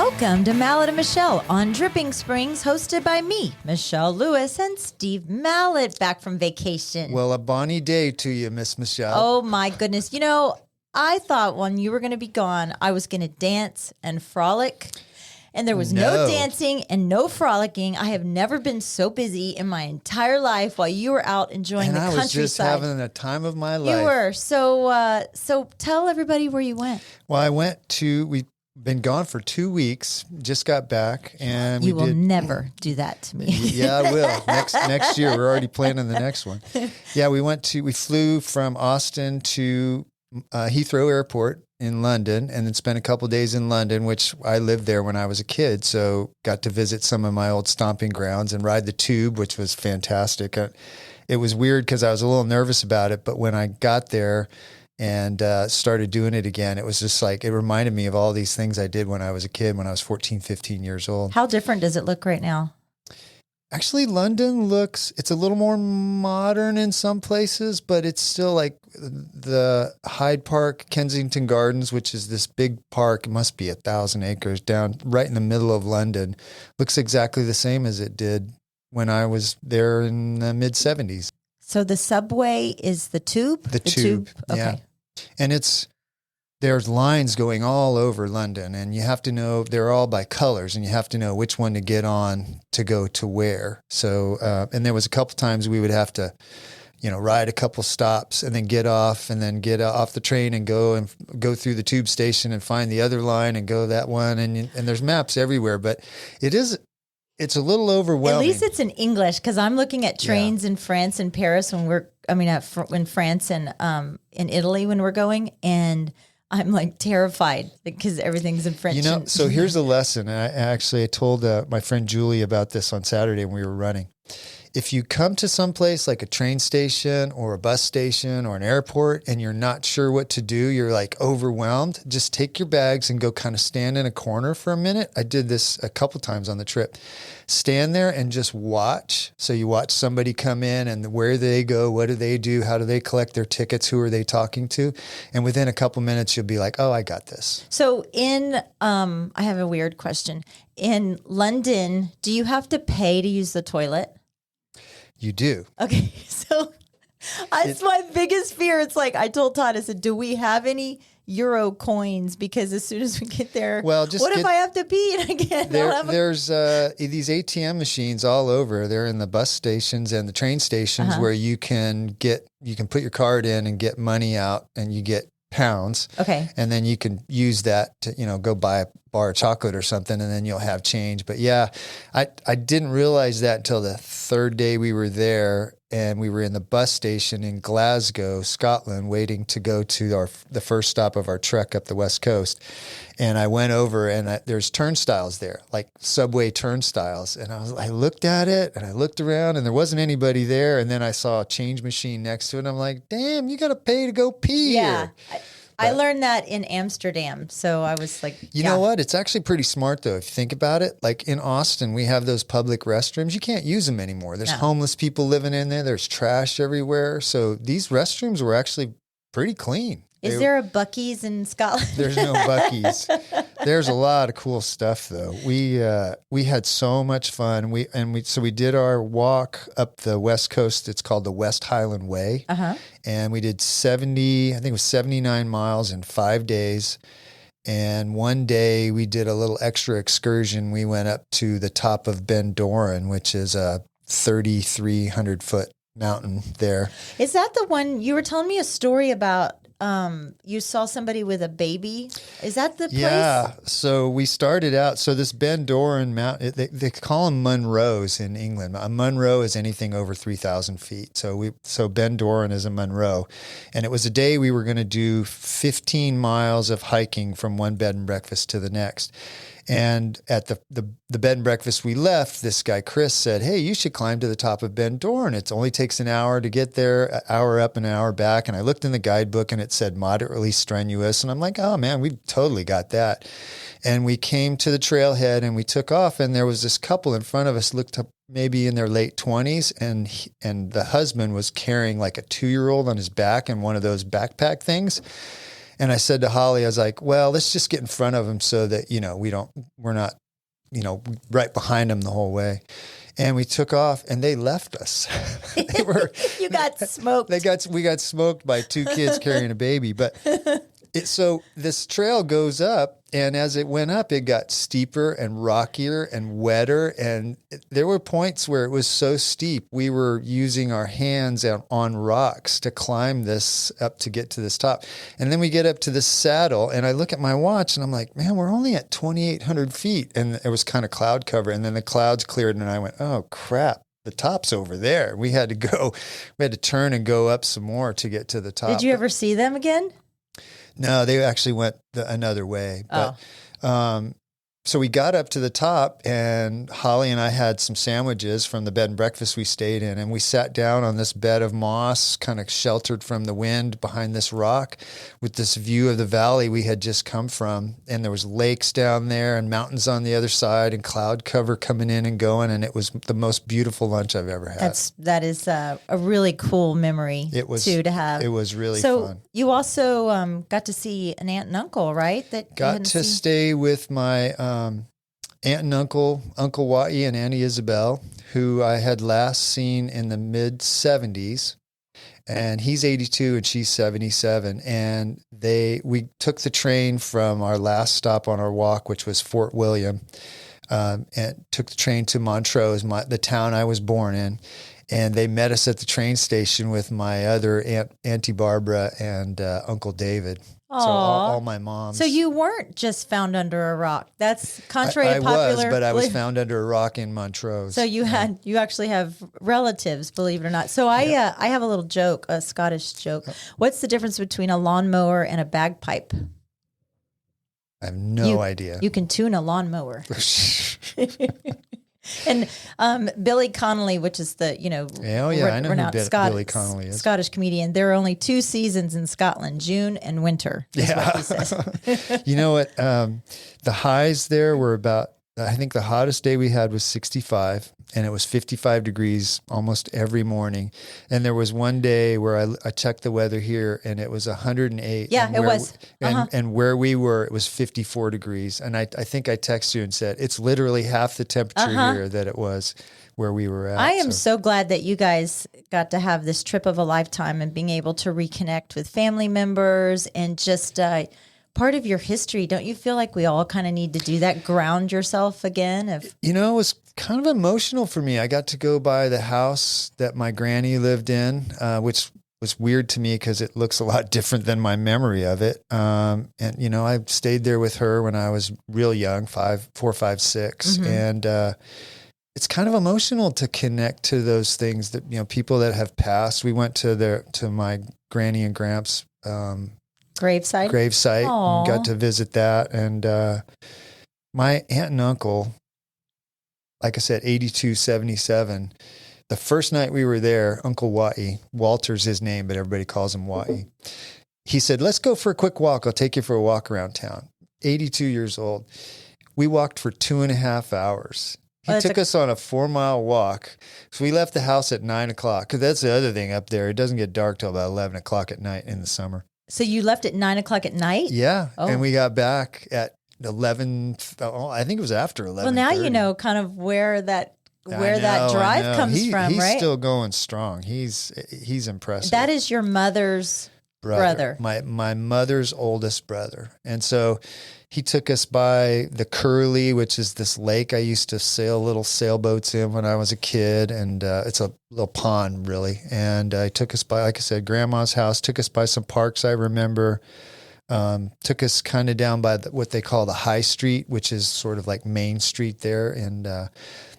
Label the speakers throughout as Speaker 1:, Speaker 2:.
Speaker 1: Welcome to Mallett and Michelle on Dripping Springs, hosted by me, Michelle Lewis, and Steve Mallett, back from vacation.
Speaker 2: Well, a bonny day to you, Miss Michelle.
Speaker 1: Oh, my goodness. You know, I thought when you were going to be gone, I was going to dance and frolic, and there was no dancing and no frolicking. I have never been so busy in my entire life while you were out enjoying the countryside.
Speaker 2: I was just having the time of my life.
Speaker 1: You were. So tell everybody where you went.
Speaker 2: Well, we've been gone for 2 weeks, just got back, and
Speaker 1: you will never do that to me.
Speaker 2: Yeah, I will. Next year. We're already planning the next one. Yeah, we flew from Austin to Heathrow Airport in London, and then spent a couple of days in London, which I lived there when I was a kid. So got to visit some of my old stomping grounds and ride the tube, which was fantastic. It was weird because I was a little nervous about it, but when I got there and started doing it again, it was just like, it reminded me of all these things I did when I was a kid, when I was 14, 15 years old.
Speaker 1: How different does it look right now?
Speaker 2: Actually, London it's a little more modern in some places, but it's still like the Hyde Park, Kensington Gardens, which is this big park. It must be 1,000 acres down right in the middle of London. Looks exactly the same as it did when I was there in the mid 70s.
Speaker 1: So the subway is the tube?
Speaker 2: The tube. Okay. Yeah. And there's lines going all over London, and you have to know, they're all by colors, and you have to know which one to get on to go to where. So, and there was a couple times we would have to, ride a couple stops and then get off and then get off the train and go through the tube station and find the other line and go that one. And there's maps everywhere, but it's a little overwhelming.
Speaker 1: At least it's in English, because I'm looking at trains in France and Paris in France and in Italy when we're going, and I'm like terrified because everything's in French.
Speaker 2: So here's a lesson. I told my friend Julie about this on Saturday when we were running. If you come to some place like a train station or a bus station or an airport and you're not sure what to do, you're like overwhelmed, just take your bags and go kind of stand in a corner for a minute. I did this a couple times on the trip. Stand there and just watch. So you watch somebody come in and where they go, what do they do, how do they collect their tickets, who are they talking to? And within a couple minutes, you'll be like, oh, I got this.
Speaker 1: So I have a weird question. In London, do you have to pay to use the toilet?
Speaker 2: You do.
Speaker 1: Okay, so that's my biggest fear. It's like I told Todd, I said, do we have any euro coins? Because as soon as we get there, if I have to pee and I can't?
Speaker 2: There's these ATM machines all over. They're in the bus stations and the train stations where you can put your card in and get money out, and you get pounds.
Speaker 1: Okay.
Speaker 2: And then you can use that to, go buy a bar of chocolate or something, and then you'll have change. But yeah, I didn't realize that until the third day we were there, and we were in the bus station in Glasgow, Scotland, waiting to go to the first stop of our trek up the West Coast. And I went over, and there's turnstiles there, like subway turnstiles. And I looked at it, and I looked around, and there wasn't anybody there. And then I saw a change machine next to it, and I'm like, damn, you got to pay to go pee here.
Speaker 1: I learned that in Amsterdam. So I was like,
Speaker 2: You know what? It's actually pretty smart, though, if you think about it. Like in Austin, we have those public restrooms. You can't use them anymore. There's homeless people living in there. There's trash everywhere. So these restrooms were actually pretty clean.
Speaker 1: Is there a Buc-ee's in Scotland?
Speaker 2: There's no Buc-ee's. There's a lot of cool stuff, though. We had so much fun. So we did our walk up the West Coast. It's called the West Highland Way. And we did 79 miles in 5 days. And one day we did a little extra excursion. We went up to the top of Ben Doran, which is a 3,300 foot mountain there.
Speaker 1: Is that the one you were telling me a story about? You saw somebody with a baby. Is that the place?
Speaker 2: Yeah. So we started out. So this Ben Doran mountain, they call them Munros in England. A Munro is anything over 3,000 feet. So Ben Doran is a Munro, and it was a day we were going to do 15 miles of hiking from one bed and breakfast to the next. And at the bed and breakfast we left, this guy, Chris, said, hey, you should climb to the top of Ben Doran. It only takes an hour to get there, an hour up and an hour back. And I looked in the guidebook and it said moderately strenuous. And I'm like, oh man, we totally got that. And we came to the trailhead and we took off, and there was this couple in front of us, looked up maybe in their late 20s. And the husband was carrying like a 2-year-old on his back in one of those backpack things. And I said to Holly, I was like, well, let's just get in front of them so that, we're not, right behind them the whole way. And we took off and they left us.
Speaker 1: You got smoked.
Speaker 2: We got smoked by two kids carrying a baby. But so this trail goes up, and as it went up, it got steeper and rockier and wetter. And there were points where it was so steep, we were using our hands on rocks to climb this up to get to this top. And then we get up to this saddle, and I look at my watch, and I'm like, man, we're only at 2,800 feet. And it was kind of cloud cover. And then the clouds cleared, and I went, oh, crap. The top's over there. We had to turn and go up some more to get to the top.
Speaker 1: Did you ever see them again?
Speaker 2: No, they actually went another way. But, so we got up to the top, and Holly and I had some sandwiches from the bed and breakfast we stayed in, and we sat down on this bed of moss, kind of sheltered from the wind behind this rock with this view of the valley we had just come from. And there was lakes down there and mountains on the other side and cloud cover coming in and going. And it was the most beautiful lunch I've ever had.
Speaker 1: That is a really cool memory to have.
Speaker 2: It was really fun.
Speaker 1: So you also got to see an aunt and uncle, right?
Speaker 2: Got to stay with my aunt and uncle Watty and Auntie Isabel, who I had last seen in the mid 70s, and he's 82 and she's 77. And we took the train from our last stop on our walk, which was Fort William, and took the train to Montrose, the town I was born in. And they met us at the train station with my other Auntie Barbara and Uncle David.
Speaker 1: Aww.
Speaker 2: So all my moms.
Speaker 1: So you weren't just found under a rock. That's contrary to popular.
Speaker 2: I was, but I was found under a rock in Montrose.
Speaker 1: So you actually have relatives, believe it or not. So I have a little joke, a Scottish joke. What's the difference between a lawnmower and a bagpipe?
Speaker 2: I have no idea.
Speaker 1: You can tune a lawnmower. And Billy Connolly, which is the I know renowned
Speaker 2: Billy Connolly is.
Speaker 1: Scottish comedian. There are only two seasons in Scotland: June and winter. Is what he says.
Speaker 2: You know what? The highs there were about. I think the hottest day we had was 65, and it was 55 degrees almost every morning. And there was one day where I checked the weather here, and it was 108.
Speaker 1: Yeah, it was.
Speaker 2: And where we were, it was 54 degrees. And I think I texted you and said, it's literally half the temperature here that it was where we were at.
Speaker 1: I am so glad that you guys got to have this trip of a lifetime and being able to reconnect with family members and just part of your history. Don't you feel like we all kind of need to do that? Ground yourself again?
Speaker 2: It was kind of emotional for me. I got to go by the house that my granny lived in, which was weird to me because it looks a lot different than my memory of it. And, I stayed there with her when I was real young, 4, 5, 6. Mm-hmm. And it's kind of emotional to connect to those things that, people that have passed. We went to my granny and gramps gravesite and got to visit that. And my aunt and uncle, like I said, 82, 77. The first night we were there, Uncle Watty, Walter's his name, but everybody calls him Watty. He said, let's go for a quick walk. I'll take you for a walk around town. 82 years old. We walked for 2.5 hours. He took us on a 4-mile walk. So we left the house at 9 o'clock. Because that's the other thing up there. It doesn't get dark till about 11 o'clock at night in the summer.
Speaker 1: So you left at 9 o'clock at night?
Speaker 2: Yeah. Oh. And we got back at 11. I think it was after 11.
Speaker 1: Well, now you know kind of where that drive comes from, right?
Speaker 2: He's still going strong. He's impressive.
Speaker 1: That is your mother's brother.
Speaker 2: My mother's oldest brother. And so he took us by the Curly, which is this lake I used to sail little sailboats in when I was a kid. And it's a little pond, really. And he took us by, like I said, Grandma's house, took us by some parks I remember, took us kind of down by what they call the High Street, which is sort of like Main Street there. And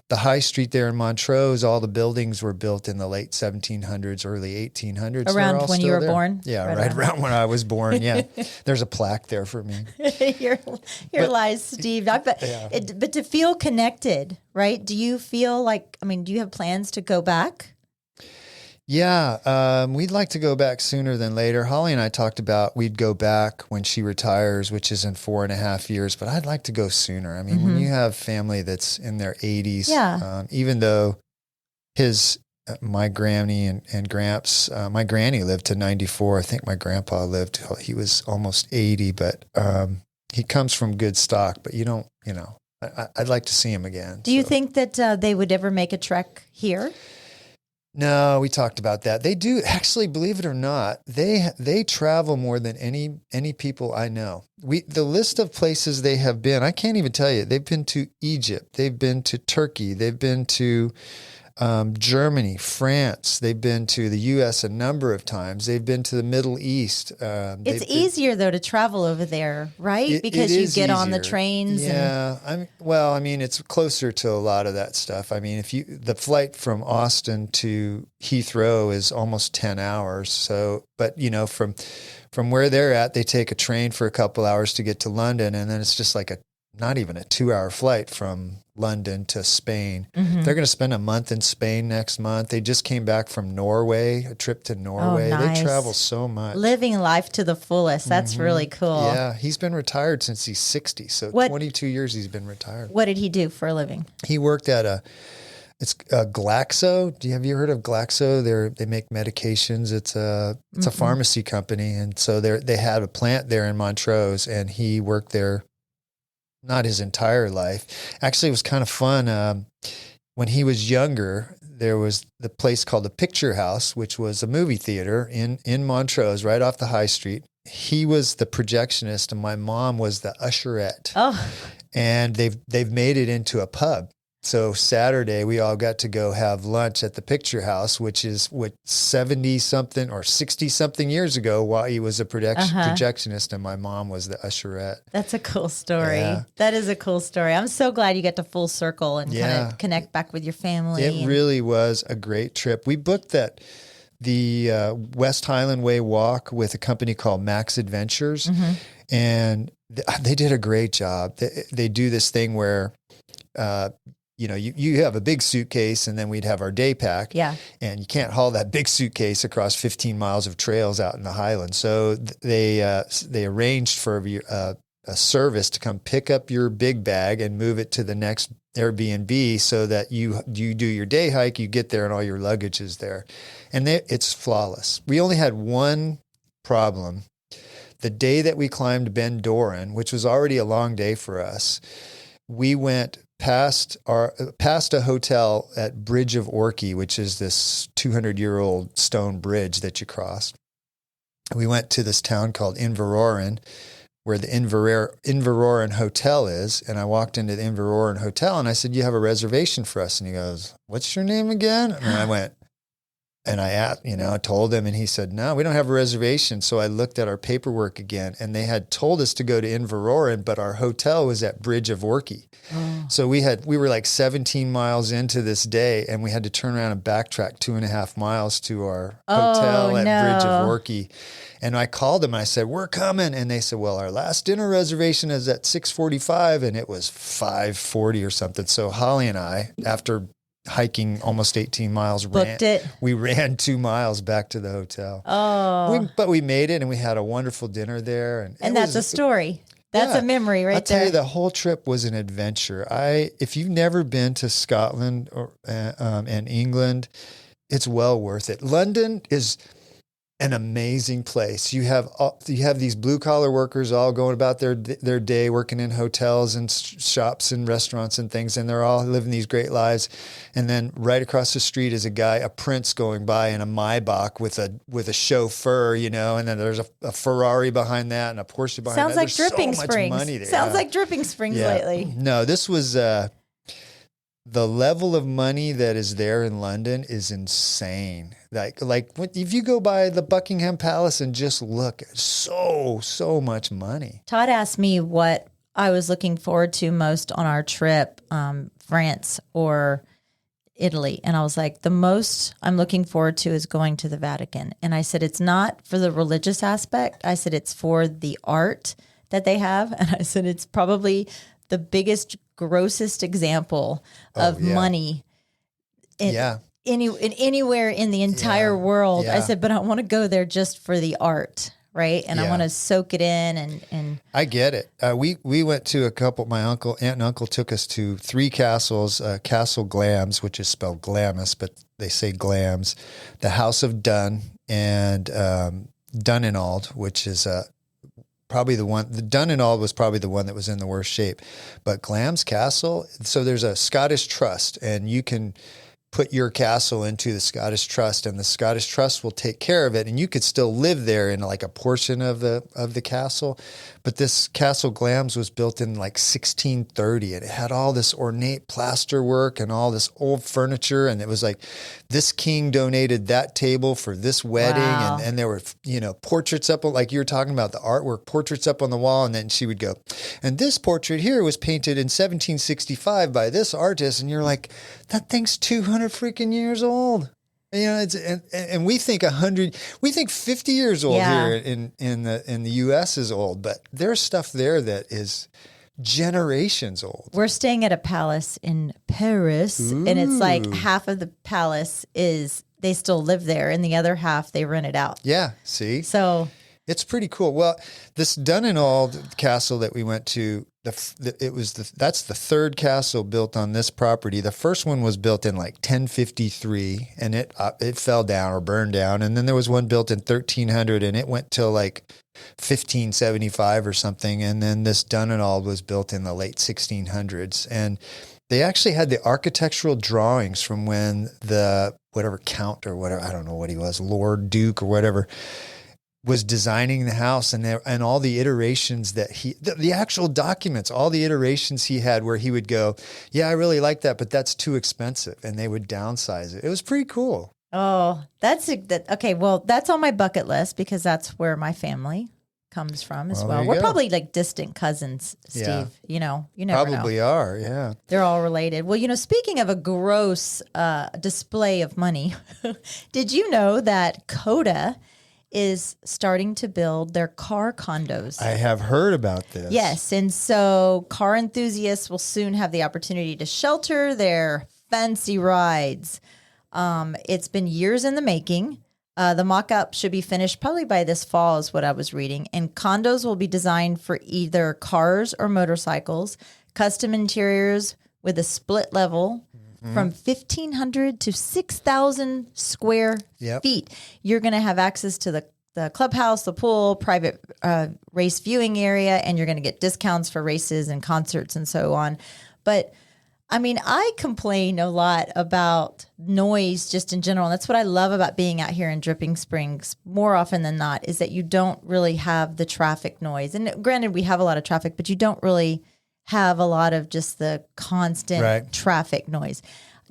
Speaker 2: the High Street there in Montrose, all the buildings were built in the late 1700s, early 1800s.
Speaker 1: Around when you were born?
Speaker 2: Yeah, right around when I was born, yeah. There's a plaque there for me.
Speaker 1: Your lies, Steve. But to feel connected, right? Do you feel like, do you have plans to go back?
Speaker 2: Yeah, we'd like to go back sooner than later. Holly and I talked about we'd go back when she retires, which is in 4.5 years, but I'd like to go sooner. When you have family that's in their 80s, even though his my granny and Gramps, my granny lived to 94. I think my grandpa lived till he was almost 80, but he comes from good stock, but I'd like to see him again.
Speaker 1: Do you think that they would ever make a trek here?
Speaker 2: No, we talked about that. They do actually, believe it or not, they travel more than any people I know. The list of places they have been, I can't even tell you. They've been to Egypt, they've been to Turkey, they've been to Germany, France. They've been to the U.S. a number of times. They've been to the Middle East.
Speaker 1: It's easier though to travel over there, right? Because you get on the trains.
Speaker 2: Yeah, it's closer to a lot of that stuff. I mean, the flight from Austin to Heathrow is almost 10 hours. So, but from where they're at, they take a train for a couple hours to get to London, and then it's just like not even a 2-hour flight from London to Spain. Mm-hmm. They're going to spend a month in Spain next month. They just came back from Norway, a trip to Norway.
Speaker 1: Oh, nice.
Speaker 2: They travel so much.
Speaker 1: Living life to the fullest. That's really cool.
Speaker 2: Yeah, he's been retired since he's 60. So 22 years he's been retired.
Speaker 1: What did he do for a living?
Speaker 2: He worked at it's Glaxo. Have you heard of Glaxo? They make medications. It's a pharmacy company. And so they had a plant there in Montrose, and he worked there not his entire life. Actually, it was kind of fun. When he was younger, there was the place called the Picture House, which was a movie theater in Montrose, right off the high street. He was the projectionist, and my mom was the usherette. Oh. And they've made it into a pub. So Saturday, we all got to go have lunch at the Picture House, which is 70-something or 60-something years ago while he was a projectionist and my mom was the usherette.
Speaker 1: That's a cool story. Yeah. That is a cool story. I'm so glad you got to full circle and kind of connect back with your family.
Speaker 2: It really was a great trip. We booked the West Highland Way walk with a company called Max Adventures, and they did a great job. They do this thing where you have a big suitcase, and then we'd have our day pack. Yeah. And you can't haul that big suitcase across 15 miles of trails out in the Highlands. So they arranged for a service to come pick up your big bag and move it to the next Airbnb so that you do your day hike, you get there, and all your luggage is there. And it's flawless. We only had one problem. The day that we climbed Ben Doran, which was already a long day for us, we went past a hotel at Bridge of Orkney, which is this 200-year-old stone bridge that you cross. We went to this town called Inveroran, where the Inveroran Hotel is, and I walked into the Inveroran Hotel, and I said, "You have a reservation for us?" And he goes, "What's your name again?" And I went, and I told him, and he said, "No, we don't have a reservation." So I looked at our paperwork again, and they had told us to go to Inveroran, but our hotel was at Bridge of Orkney. Oh. So we were like 17 miles into this day, and we had to turn around and backtrack 2.5 miles to our hotel at Bridge of Orkney. And I called them and I said, "We're coming." And they said, "Well, our last dinner reservation is at 6:45, and it was 5:40 or something. So Holly and I, after hiking almost 18 miles, we ran 2 miles back to the hotel. But we made it, and we had a wonderful dinner there. And
Speaker 1: that's a story. That's a memory right there.
Speaker 2: I'll tell you, the whole trip was an adventure. If you've never been to Scotland and England, it's well worth it. London is an amazing place. You have these blue collar workers all going about their day, working in hotels and shops and restaurants and things, and they're all living these great lives. And then right across the street is a prince going by in a Maybach with a chauffeur, and then there's a Ferrari behind that and a Porsche behind that.
Speaker 1: Sounds like Dripping
Speaker 2: so
Speaker 1: Springs.
Speaker 2: Much money there.
Speaker 1: Sounds like Dripping Springs lately.
Speaker 2: No, this was the level of money that is there in London is insane. Like if you go by the Buckingham Palace and just look, so much money.
Speaker 1: Todd asked me what I was looking forward to most on our trip, France or Italy. And I was like, the most I'm looking forward to is going to the Vatican. And I said, it's not for the religious aspect. I said, it's for the art that they have. And I said, it's probably the biggest, grossest example of money anywhere in the entire world. Yeah. I said, but I want to go there just for the art, right? And I
Speaker 2: Yeah.
Speaker 1: want to soak it in and
Speaker 2: I get it. We went to a couple. My aunt and uncle took us to 3 castles: Castle Glams, which is spelled Glamis, but they say Glams; the House of Dun, and Dunenald, which is probably the one. The Dunenald was probably the one that was in the worst shape, but Glams Castle. So there's a Scottish trust, and you can put your castle into the Scottish Trust, and the Scottish Trust will take care of it, and you could still live there in like a portion of the castle. But this Castle Glams was built in like 1630, and it had all this ornate plaster work and all this old furniture, and it was like this king donated that table for this wedding.
Speaker 1: Wow.
Speaker 2: And there were, portraits up, like you were talking about, the artwork, portraits up on the wall, and then she would go, and this portrait here was painted in 1765 by this artist, and you're like, that thing's 200 freaking years old. It's and we think 100, we think 50 years old here in the U.S. is old, but there's stuff there that is generations old.
Speaker 1: We're staying at a palace in Paris, and it's like half of the palace is they still live there, and the other half they rent it out.
Speaker 2: Yeah, see,
Speaker 1: so
Speaker 2: it's pretty cool. Well, this Dunenald castle that we went to, that's the 3rd castle built on this property. The first one was built in like 1053, and it fell down or burned down. And then there was one built in 1300, and it went till like 1575 or something. And then this Dunenald was built in the late 1600s, and they actually had the architectural drawings from when the whatever count or whatever, I don't know what he was, Lord Duke or whatever, was designing the house, and all the iterations that the actual documents, all the iterations he had where he would go, yeah, I really like that, but that's too expensive. And they would downsize it. It was pretty cool.
Speaker 1: Oh, okay. Well, that's on my bucket list because that's where my family comes from as well. We're probably like distant cousins, Steve.
Speaker 2: Yeah.
Speaker 1: You never
Speaker 2: Probably
Speaker 1: know.
Speaker 2: are. Yeah.
Speaker 1: They're all related. Well, speaking of a gross display of money, did you know that COTA is starting to build their car condos?
Speaker 2: I have heard about this.
Speaker 1: Yes. And so car enthusiasts will soon have the opportunity to shelter their fancy rides. It's been years in the making. The mock-up should be finished probably by this fall is what I was reading. And condos will be designed for either cars or motorcycles, custom interiors with a split level from 1,500 to 6,000 square feet. You're going to have access to the clubhouse, the pool, private race viewing area, and you're going to get discounts for races and concerts and so on. But I mean, I complain a lot about noise just in general. And that's what I love about being out here in Dripping Springs more often than not, is that you don't really have the traffic noise. And granted, we have a lot of traffic, but you don't really have a lot of just the constant traffic noise.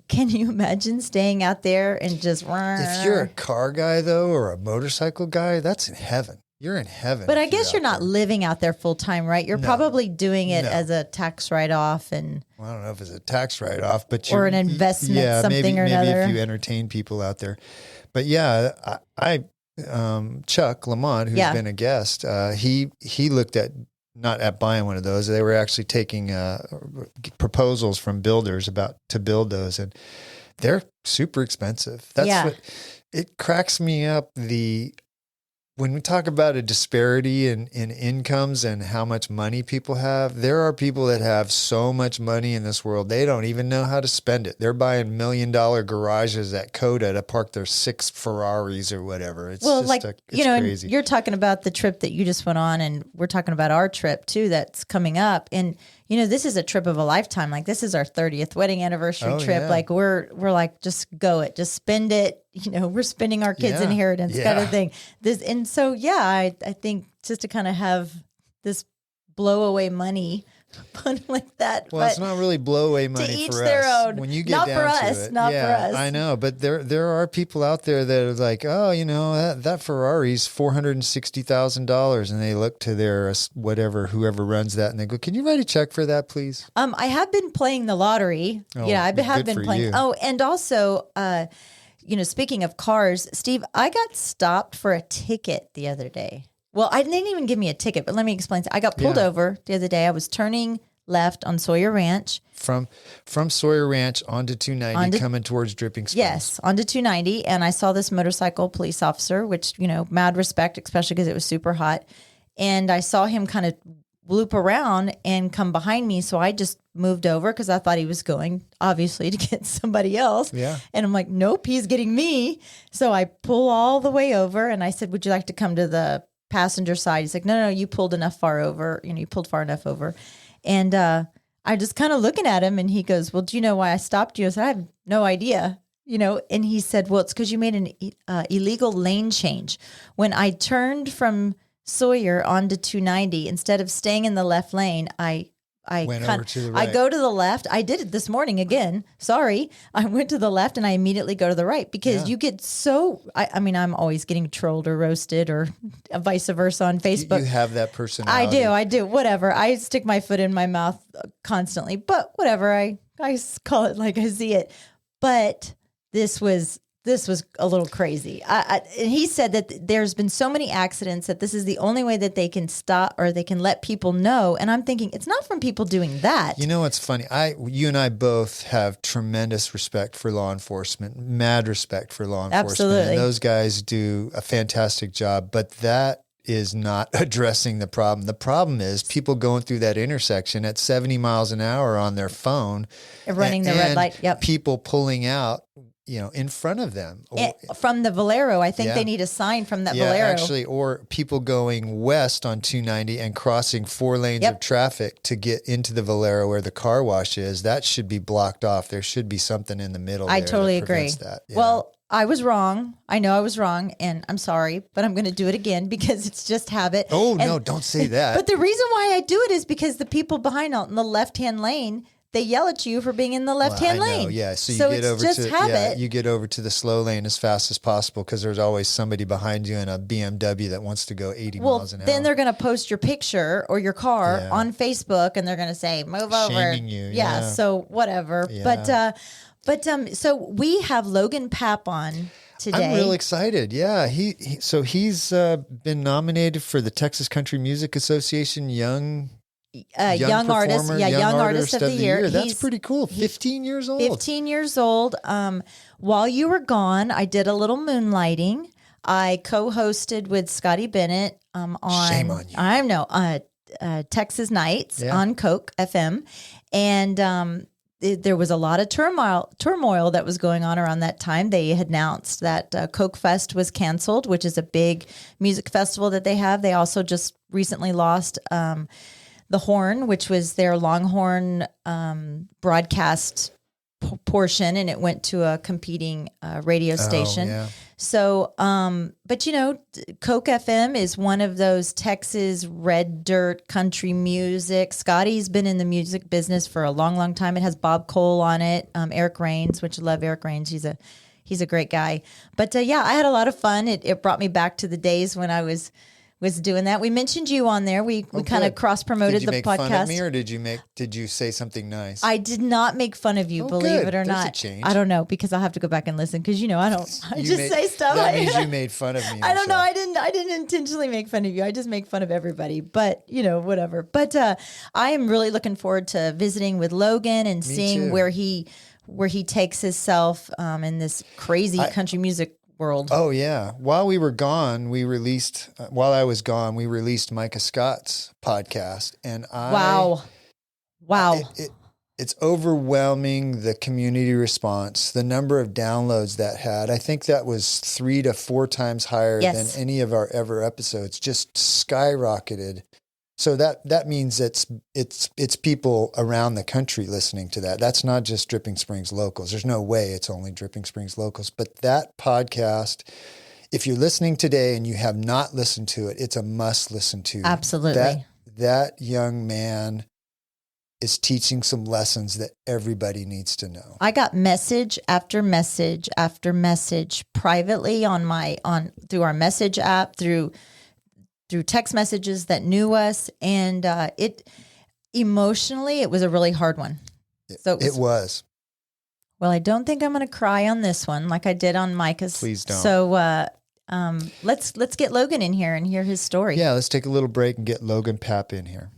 Speaker 1: Can you imagine staying out there and just...
Speaker 2: If you're a car guy, though, or a motorcycle guy, that's in heaven. You're in heaven.
Speaker 1: But I guess you're not living out there full time, right? You're probably doing it as a tax write-off. And
Speaker 2: well, I don't know if it's a tax write-off, but
Speaker 1: or an investment, something or another.
Speaker 2: Maybe if you entertain people out there. But yeah, Chuck Lamont, who's been a guest, he looked at, not at buying one of those. They were actually taking proposals from builders to build those, and they're super expensive. That's what it cracks me up. When we talk about a disparity in incomes and how much money people have, there are people that have so much money in this world, they don't even know how to spend it. They're buying $1 million garages at COTA to park their 6 Ferraris or whatever. It's crazy.
Speaker 1: And you're talking about the trip that you just went on, and we're talking about our trip too that's coming up. And this is a trip of a lifetime. Like, this is our 30th wedding anniversary trip. Yeah. Like, we're like, just go it, just spend it. We're spending our kids' inheritance kind of thing. I think just to kind of have this blow away money fun like that.
Speaker 2: Well, it's not really blow away money
Speaker 1: to each
Speaker 2: for
Speaker 1: their
Speaker 2: us.
Speaker 1: own.
Speaker 2: When you get
Speaker 1: not
Speaker 2: down
Speaker 1: for
Speaker 2: to
Speaker 1: us,
Speaker 2: it,
Speaker 1: not for us.
Speaker 2: I know, but there are people out there that are like, oh, that Ferrari's $460,000, and they look to their whoever runs that, and they go, "Can you write a check for that, please?"
Speaker 1: I have been playing the lottery.
Speaker 2: Oh,
Speaker 1: I have been playing.
Speaker 2: You.
Speaker 1: Oh, and also, speaking of cars, Steve, I got stopped for a ticket the other day. Well, they didn't even give me a ticket, but let me explain. I got pulled over the other day. I was turning left on Sawyer Ranch.
Speaker 2: From Sawyer Ranch onto 290 coming towards Dripping Springs.
Speaker 1: Yes, onto 290. And I saw this motorcycle police officer, which, mad respect, especially because it was super hot. And I saw him kind of loop around and come behind me. So I just moved over because I thought he was going, obviously, to get somebody else.
Speaker 2: Yeah.
Speaker 1: And I'm like, nope, he's getting me. So I pull all the way over and I said, would you like to come to the passenger side? He's like, no, you pulled enough far over. You pulled far enough over. And I just kind of looking at him and he goes, well, do you know why I stopped you? I said, I have no idea. And he said, well, it's because you made an illegal lane change. When I turned from Sawyer onto 290, instead of staying in the left lane, I
Speaker 2: went over to the right.
Speaker 1: I go to the left. I did it this morning again. Sorry. I went to the left and I immediately go to the right because you get so, I'm always getting trolled or roasted or vice versa on Facebook.
Speaker 2: You have that personality.
Speaker 1: I do. Whatever. I stick my foot in my mouth constantly, but whatever. I call it like I see it. But this was a little crazy. And he said that there's been so many accidents that this is the only way that they can stop or they can let people know. And I'm thinking it's not from people doing that.
Speaker 2: You know what's funny? You and I both have tremendous respect for law enforcement, mad respect for law enforcement.
Speaker 1: Absolutely.
Speaker 2: And those guys do a fantastic job, but that is not addressing the problem. The problem is people going through that intersection at 70 miles an hour on their phone.
Speaker 1: Running the red light. Yep.
Speaker 2: People pulling out, in front of them.
Speaker 1: From the Valero. I think they need a sign from that Valero.
Speaker 2: Actually, or people going west on 290 and crossing 4 lanes of traffic to get into the Valero where the car wash is. That should be blocked off. There should be something in the middle.
Speaker 1: I totally agree.
Speaker 2: That. Yeah.
Speaker 1: Well, I was wrong. I know I was wrong, and I'm sorry, but I'm going to do it again because it's just habit.
Speaker 2: Oh, no, don't say that.
Speaker 1: But the reason why I do it is because the people behind out in the left-hand lane, they yell at you for being in the left-hand lane.
Speaker 2: Yeah, so you get over
Speaker 1: to habit.
Speaker 2: You get over to the slow lane as fast as possible because there's always somebody behind you in a BMW that wants to go 80 miles an hour.
Speaker 1: Then they're going to post your picture or your car on Facebook, and they're going to say, "Move over."
Speaker 2: Shaming you.
Speaker 1: Yeah. So whatever. Yeah. But so we have Logan Papp on today.
Speaker 2: I'm real excited. Yeah, he's been nominated for the Texas Country Music Association Young
Speaker 1: artist of the year.
Speaker 2: That's pretty cool. 15 years old.
Speaker 1: 15 years old. While you were gone, I did a little moonlighting. I co-hosted with Scotty Bennett on
Speaker 2: Shame on you.
Speaker 1: I know Texas Nights on Coke FM, and there was a lot of turmoil that was going on around that time. They had announced that Coke Fest was canceled, which is a big music festival that they have. They also just recently lost the Horn, which was their Longhorn broadcast portion, and it went to a competing radio station.
Speaker 2: Yeah.
Speaker 1: So, but Coke FM is one of those Texas red dirt country music. Scotty's been in the music business for a long, long time. It has Bob Cole on it, Eric Rains, which I love Eric Rains. He's a great guy. But I had a lot of fun. It brought me back to the days when I was doing that. We mentioned you on there. We kind of cross promoted the podcast. Did you make fun of me,
Speaker 2: or did you say something nice?
Speaker 1: I did not make fun of you, believe it or not.
Speaker 2: A change.
Speaker 1: I don't know, because I'll have to go back and listen because I say stuff.
Speaker 2: That means you made fun of me.
Speaker 1: I don't know. I didn't intentionally make fun of you. I just make fun of everybody. But whatever. But I am really looking forward to visiting with Logan and seeing where he takes himself in this crazy country music world.
Speaker 2: Oh yeah. While I was gone, we released Micah Scott's podcast, and
Speaker 1: Wow.
Speaker 2: It's overwhelming, the community response, the number of downloads that had. I think that was 3 to 4 times higher than any of our ever episodes. Just skyrocketed. So that means it's people around the country listening to that. That's not just Dripping Springs locals. There's no way it's only Dripping Springs locals. But that podcast, if you're listening today and you have not listened to it, it's a must listen to.
Speaker 1: Absolutely.
Speaker 2: That young man is teaching some lessons that everybody needs to know.
Speaker 1: I got message after message after message privately through our message app, through text messages that knew us, and it was a really hard one. It was. Well, I don't think I'm going to cry on this one like I did on Micah's.
Speaker 2: Please don't.
Speaker 1: So let's get Logan in here and hear his story.
Speaker 2: Yeah, let's take a little break and get Logan Papp in here.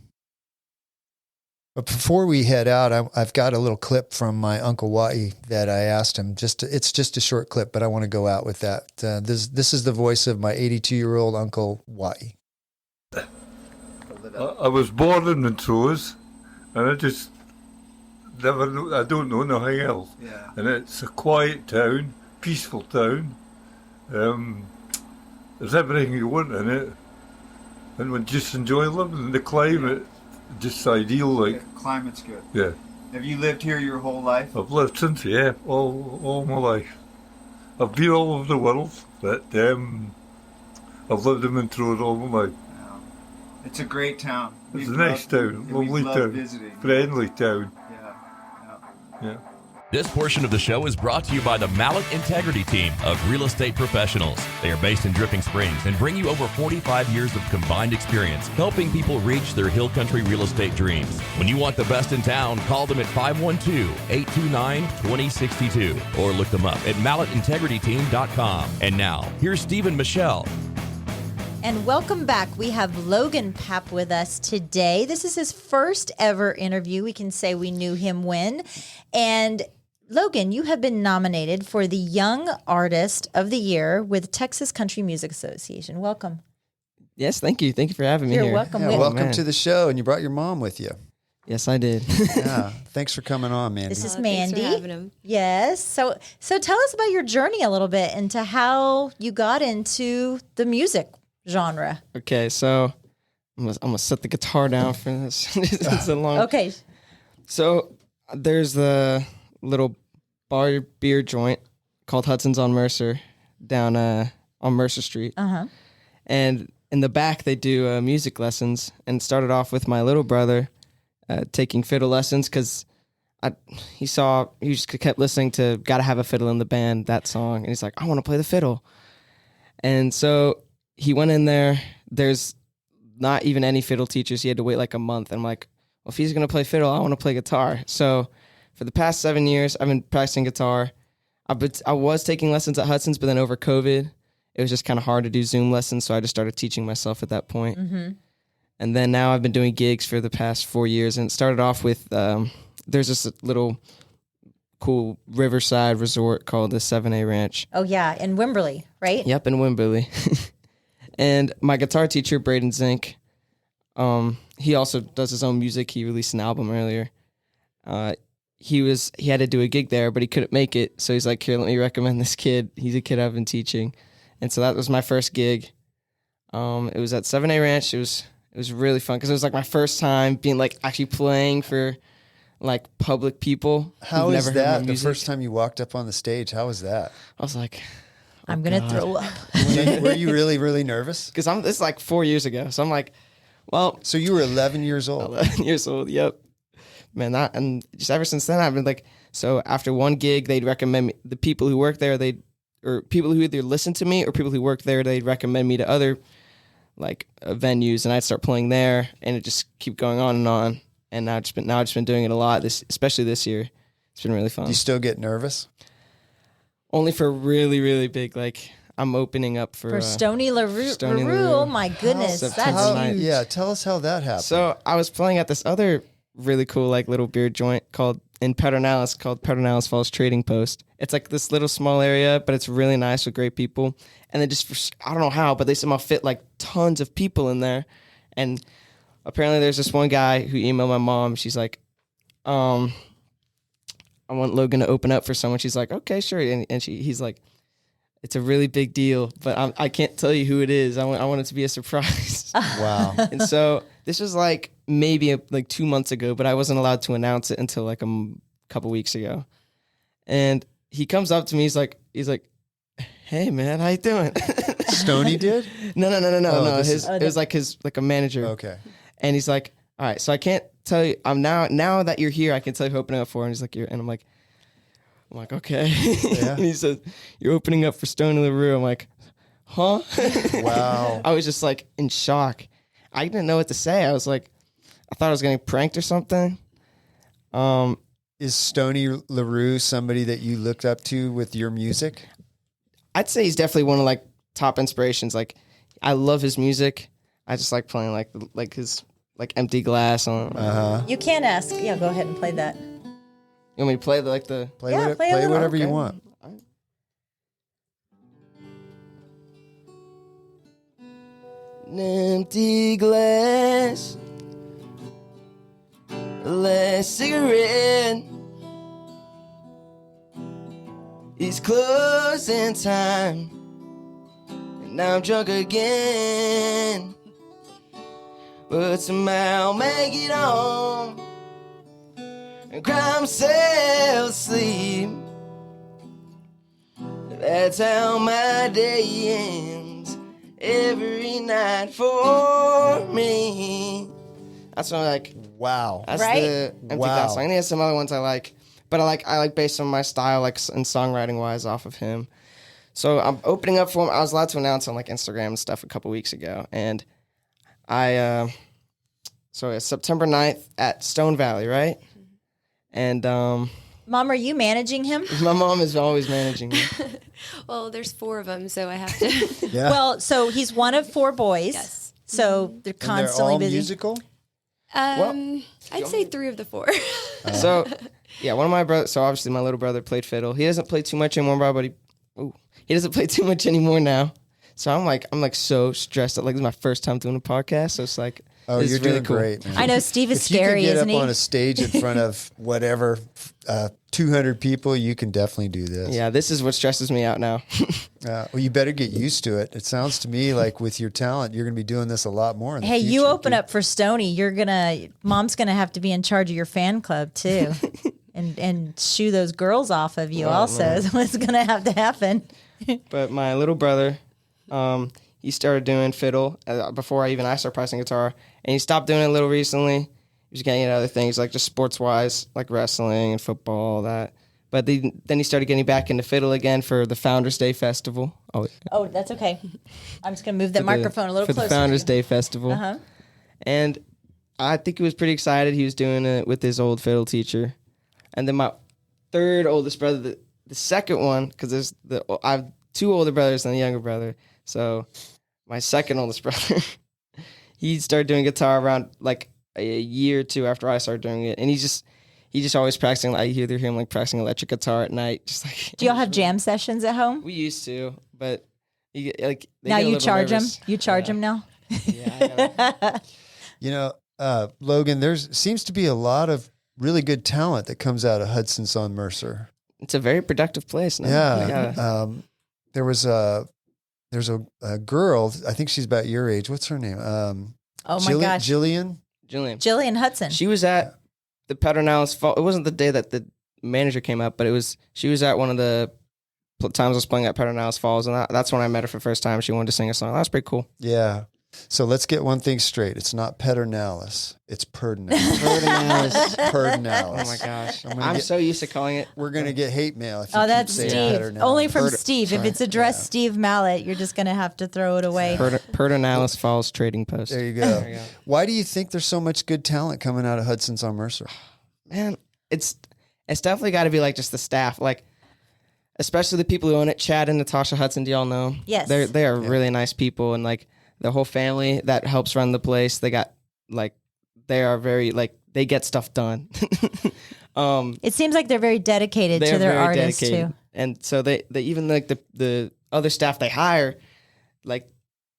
Speaker 2: But before we head out, I've got a little clip from my Uncle Wai that I asked him. It's just a short clip, but I want to go out with that. This is the voice of my 82-year-old Uncle Wai.
Speaker 3: I was born in Montrose, and I just I don't know nothing else.
Speaker 2: Yeah.
Speaker 3: And it's a quiet town, peaceful town. There's everything you want in it, and we just enjoy living in the climate. Just ideal, like.
Speaker 4: The climate's good.
Speaker 3: Yeah.
Speaker 4: Have you lived here your whole life?
Speaker 3: I've lived since, all my life. I've been all over the world, but I've lived in Montrose all my life.
Speaker 4: Wow. It's a great town.
Speaker 3: It's a nice town, lovely town,
Speaker 4: visiting.
Speaker 3: friendly town.
Speaker 4: Yeah.
Speaker 5: This portion of the show is brought to you by the Mallett Integrity Team of real estate professionals. They are based in Dripping Springs and bring you over 45 years of combined experience helping people reach their hill country real estate dreams. When you want the best in town, call them at 512-829-2062 or look them up at mallettintegrityteam.com. And now, here's Steve and Michelle.
Speaker 1: And welcome back. We have Logan Papp with us today. This is his first ever interview. We can say we knew him when. And Logan, you have been nominated for the Young Artist of the Year with Texas Country Music Association. Welcome.
Speaker 6: Yes, thank you. Thank you for having me
Speaker 1: You're
Speaker 6: here.
Speaker 1: welcome.
Speaker 2: Yeah, welcome to the show, and you brought your mom with you.
Speaker 6: Yes, I did.
Speaker 2: Yeah, thanks for coming on, Mandy.
Speaker 1: This is
Speaker 7: Thanks
Speaker 1: Mandy.
Speaker 7: for having him.
Speaker 1: Yes. So tell us about your journey a little bit into how you got into the music genre.
Speaker 6: Okay, so I'm gonna set the guitar down for this. It's a long.
Speaker 1: Okay.
Speaker 6: So there's the little bar beer joint called Hudson's on Mercer down on Mercer Street.
Speaker 1: Uh-huh.
Speaker 6: And in the back they do music lessons, and it started off with my little brother taking fiddle lessons because he just kept listening to "Gotta Have a Fiddle in the Band," that song, and he's like, I want to play the fiddle. And so he went in there. There's not even any fiddle teachers. He had to wait like a month. And I'm like, well, if he's going to play fiddle, I want to play guitar. So for the past 7 years, I've been practicing guitar. I was taking lessons at Hudson's, but then over COVID, it was just kind of hard to do Zoom lessons. So I just started teaching myself at that point.
Speaker 1: Mm-hmm.
Speaker 6: And then now I've been doing gigs for the past 4 years. And it started off with, there's this little cool riverside resort called the 7A Ranch.
Speaker 1: Oh, yeah. In Wimberley, right?
Speaker 6: Yep, in Wimberley. And my guitar teacher, Braden Zink, he also does his own music. He released an album earlier. He had to do a gig there, but he couldn't make it. So he's like, here, let me recommend this kid. He's a kid I've been teaching. And so that was my first gig. It was at 7A Ranch. It was really fun because it was like my first time being like actually playing for like public people.
Speaker 2: How
Speaker 6: who've
Speaker 2: is
Speaker 6: never heard my
Speaker 2: that? The
Speaker 6: music.
Speaker 2: first time you walked up on the stage, how was that?
Speaker 6: I was like,
Speaker 1: I'm going to throw up.
Speaker 2: Were you really, really nervous?
Speaker 6: because this is like 4 years ago. So I'm like, well,
Speaker 2: So you were 11 years old.
Speaker 6: 11 years old. Yep. Man, and just ever since then, I've been like, so after one gig, they'd recommend me, the people who work there, or people who either listen to me or people who work there, they'd recommend me to other like venues, and I'd start playing there, and it just keep going on and on. And now I've just been doing it a lot, especially this year. It's been really fun.
Speaker 2: Do you still get nervous?
Speaker 6: Only for really, really big, like I'm opening up for
Speaker 1: Stony LaRue.
Speaker 6: Stony
Speaker 1: LaRue.
Speaker 6: LaRue.
Speaker 1: Oh, my goodness.
Speaker 6: September
Speaker 1: That's
Speaker 6: 9th.
Speaker 1: huge.
Speaker 2: Yeah, tell us how that happened.
Speaker 6: So I was playing at this other really cool like little beer joint called Pedernales Falls Trading Post. It's like this little small area, but it's really nice with great people. And then I don't know how, but they somehow fit like tons of people in there. And apparently there's this one guy who emailed my mom. She's like, I want Logan to open up for someone. She's like, okay, sure. And he's like, it's a really big deal, but I can't tell you who it is. I want it to be a surprise.
Speaker 2: Wow.
Speaker 6: And so this was like maybe like 2 months ago, but I wasn't allowed to announce it until like a couple weeks ago. And he comes up to me. He's like, hey man, how you doing?
Speaker 2: Stony did?
Speaker 6: No.
Speaker 2: Oh,
Speaker 6: It was like a manager.
Speaker 2: Okay.
Speaker 6: And he's like, all right, so I can't tell you. I'm now that you're here, I can tell you who opening up for. And he's like, and I'm like, okay.
Speaker 2: Yeah.
Speaker 6: And he says, you're opening up for Stony LaRue. I'm like, huh?
Speaker 2: Wow.
Speaker 6: I was just like in shock. I didn't know what to say. I was like, I thought I was getting pranked or something.
Speaker 2: Is Stony LaRue somebody that you looked up to with your music?
Speaker 6: I'd say he's definitely one of like top inspirations. Like I love his music. I just like playing like his like Empty Glass on.
Speaker 1: You can ask. Yeah, go ahead and play that.
Speaker 6: You want me to play the
Speaker 2: Play,
Speaker 1: Yeah, play a
Speaker 2: play
Speaker 1: little.
Speaker 2: whatever you
Speaker 6: Okay.
Speaker 2: want.
Speaker 6: An empty glass, a last cigarette. It's closing time, and now I'm drunk again. But somehow I'll make it home and cry myself to sleep. That's how my day ends every night for me. That's what I like.
Speaker 2: Wow.
Speaker 6: That's
Speaker 1: Right?
Speaker 6: the Empty
Speaker 2: Wow.
Speaker 6: Glass song. And he has some other ones I like, but I like based on my style, like and songwriting wise, off of him. So I'm opening up for him. I was allowed to announce on like Instagram and stuff a couple weeks ago, and so it's September 9th at Stone Valley, right? And
Speaker 1: Mom, are you managing him?
Speaker 6: my mom is always managing me.
Speaker 7: Well, there's 4 of them, so I have to.
Speaker 2: Yeah.
Speaker 1: Well, so he's one of 4 boys.
Speaker 7: Yes.
Speaker 1: So they're
Speaker 2: and they're
Speaker 1: constantly
Speaker 2: all
Speaker 1: busy.
Speaker 2: musical?
Speaker 7: I'd say 3 of the 4.
Speaker 6: So yeah, one of my brothers. So obviously my little brother played fiddle. He doesn't play too much anymore, but he doesn't play too much anymore now. So I'm like so stressed out. Like this is my first time doing a podcast, so it's like
Speaker 2: Oh,
Speaker 6: this
Speaker 2: you're
Speaker 6: is really
Speaker 2: doing
Speaker 6: cool.
Speaker 2: great, man.
Speaker 1: I know Steve is
Speaker 2: If you
Speaker 1: scary,
Speaker 2: can get
Speaker 1: isn't
Speaker 2: up
Speaker 1: he?
Speaker 2: on a stage in front of whatever 200 people, you can definitely do this.
Speaker 6: Yeah, this is what stresses me out now.
Speaker 2: Well, you better get used to it. It sounds to me like with your talent, you're going to be doing this a lot more in the
Speaker 1: Hey,
Speaker 2: future.
Speaker 1: you open
Speaker 2: dude.
Speaker 1: up for Stoney, Mom's gonna have to be in charge of your fan club too, and shoo those girls off of you. Also, is what's gonna have to happen.
Speaker 6: But my little brother, he started doing fiddle before I started practicing guitar, and he stopped doing it a little recently. He was getting into other things like just sports wise, like wrestling and football, all that. But then he started getting back into fiddle again for the Founders Day Festival.
Speaker 1: Oh, that's okay. I'm just gonna move that microphone a little
Speaker 6: for
Speaker 1: closer.
Speaker 6: the Founders
Speaker 1: to you.
Speaker 6: Day Festival.
Speaker 1: Uh-huh.
Speaker 6: And I think he was pretty excited. He was doing it with his old fiddle teacher. And then my third oldest brother, the second one, because I have 2 older brothers and a younger brother. So my second oldest brother, he started doing guitar around like a year or 2 after I started doing it. And he's just always practicing. Like, I hear him like practicing electric guitar at night. Just like
Speaker 1: Do y'all have jam sessions at home?
Speaker 6: We used to, but they
Speaker 1: Now
Speaker 6: get a
Speaker 1: you
Speaker 6: little
Speaker 1: charge him.
Speaker 6: nervous.
Speaker 1: You charge him now.
Speaker 6: Yeah, I gotta-
Speaker 2: You know, Logan, seems to be a lot of really good talent that comes out of Hudson's on Mercer.
Speaker 6: it's a very productive place. Now.
Speaker 2: Yeah. There's a girl, I think she's about your age. What's her name?
Speaker 1: Oh my gosh,
Speaker 2: Jillian?
Speaker 6: Jillian.
Speaker 1: Jillian Hudson.
Speaker 6: She was at the Pedernales Fall. It wasn't the day that the manager came up, but she was at one of the times I was playing at Pedernales Falls, and that's when I met her for the first time. She wanted to sing a song. That was pretty cool.
Speaker 2: Yeah. So let's get one thing straight. It's not Pedernales. It's Perdonalis.
Speaker 6: Pedernales.
Speaker 2: Perdonalis.
Speaker 6: Oh my gosh.
Speaker 2: I'm gonna
Speaker 6: I'm
Speaker 2: get-
Speaker 6: so used to calling it.
Speaker 2: We're going to get hate mail if you
Speaker 1: Oh,
Speaker 2: keep
Speaker 1: that's
Speaker 2: saying
Speaker 1: Steve.
Speaker 2: Pedernales.
Speaker 1: Only from
Speaker 6: Perd-
Speaker 1: Steve. If
Speaker 2: Sorry.
Speaker 1: it's addressed
Speaker 2: Yeah.
Speaker 1: Steve Mallett, you're just gonna have to throw it away.
Speaker 6: Pedernales Falls Trading Post.
Speaker 2: There you go.
Speaker 6: There you go.
Speaker 2: Why do you think there's so much good talent coming out of Hudson's on Mercer?
Speaker 6: Man, it's definitely got to be like just the staff, like especially the people who own it. Chad and Natasha Hudson. Do y'all know?
Speaker 1: Yes.
Speaker 6: they are really nice people, and like the whole family that helps run the place. They got like they are very like they get stuff done.
Speaker 1: It seems like they're very dedicated to
Speaker 6: They're
Speaker 1: their
Speaker 6: very
Speaker 1: artists
Speaker 6: dedicated.
Speaker 1: too.
Speaker 6: And so they even like the other staff they hire, like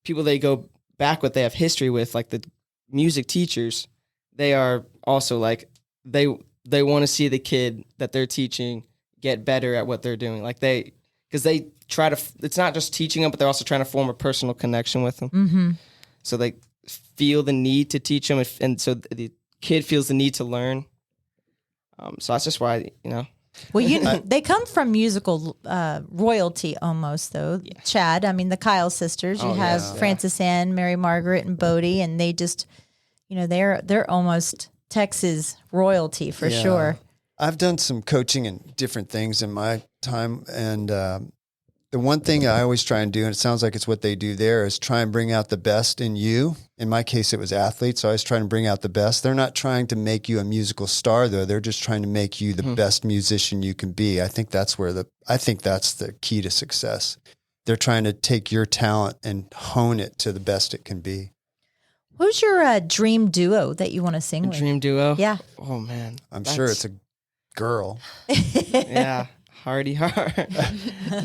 Speaker 6: people they go back with, they have history with, like the music teachers. They are also like they want to see the kid that they're teaching get better at what they're doing. Like because they try to. It's not just teaching them, but they're also trying to form a personal connection with them.
Speaker 1: Mm-hmm.
Speaker 6: So they feel the need to teach them, and so the kid feels the need to learn. So that's just why,
Speaker 1: Well, they come from musical royalty almost, though. Yeah. Chad, I mean, the Kyle sisters. You have Frances Ann, Mary Margaret, and Bodie, and they just, they're almost Texas royalty for sure.
Speaker 2: I've done some coaching and different things in my time, and the one thing I always try and do, and it sounds like it's what they do there, is try and bring out the best in you. In my case, it was athletes. So I was trying to bring out the best. They're not trying to make you a musical star, though. They're just trying to make you the best musician you can be. I think that's the key to success. They're trying to take your talent and hone it to the best it can be.
Speaker 1: Who's your dream duo that you want to sing with?
Speaker 6: Dream duo.
Speaker 1: Yeah.
Speaker 6: Oh man,
Speaker 2: I'm sure it's a girl.
Speaker 6: yeah. Hardy Heart.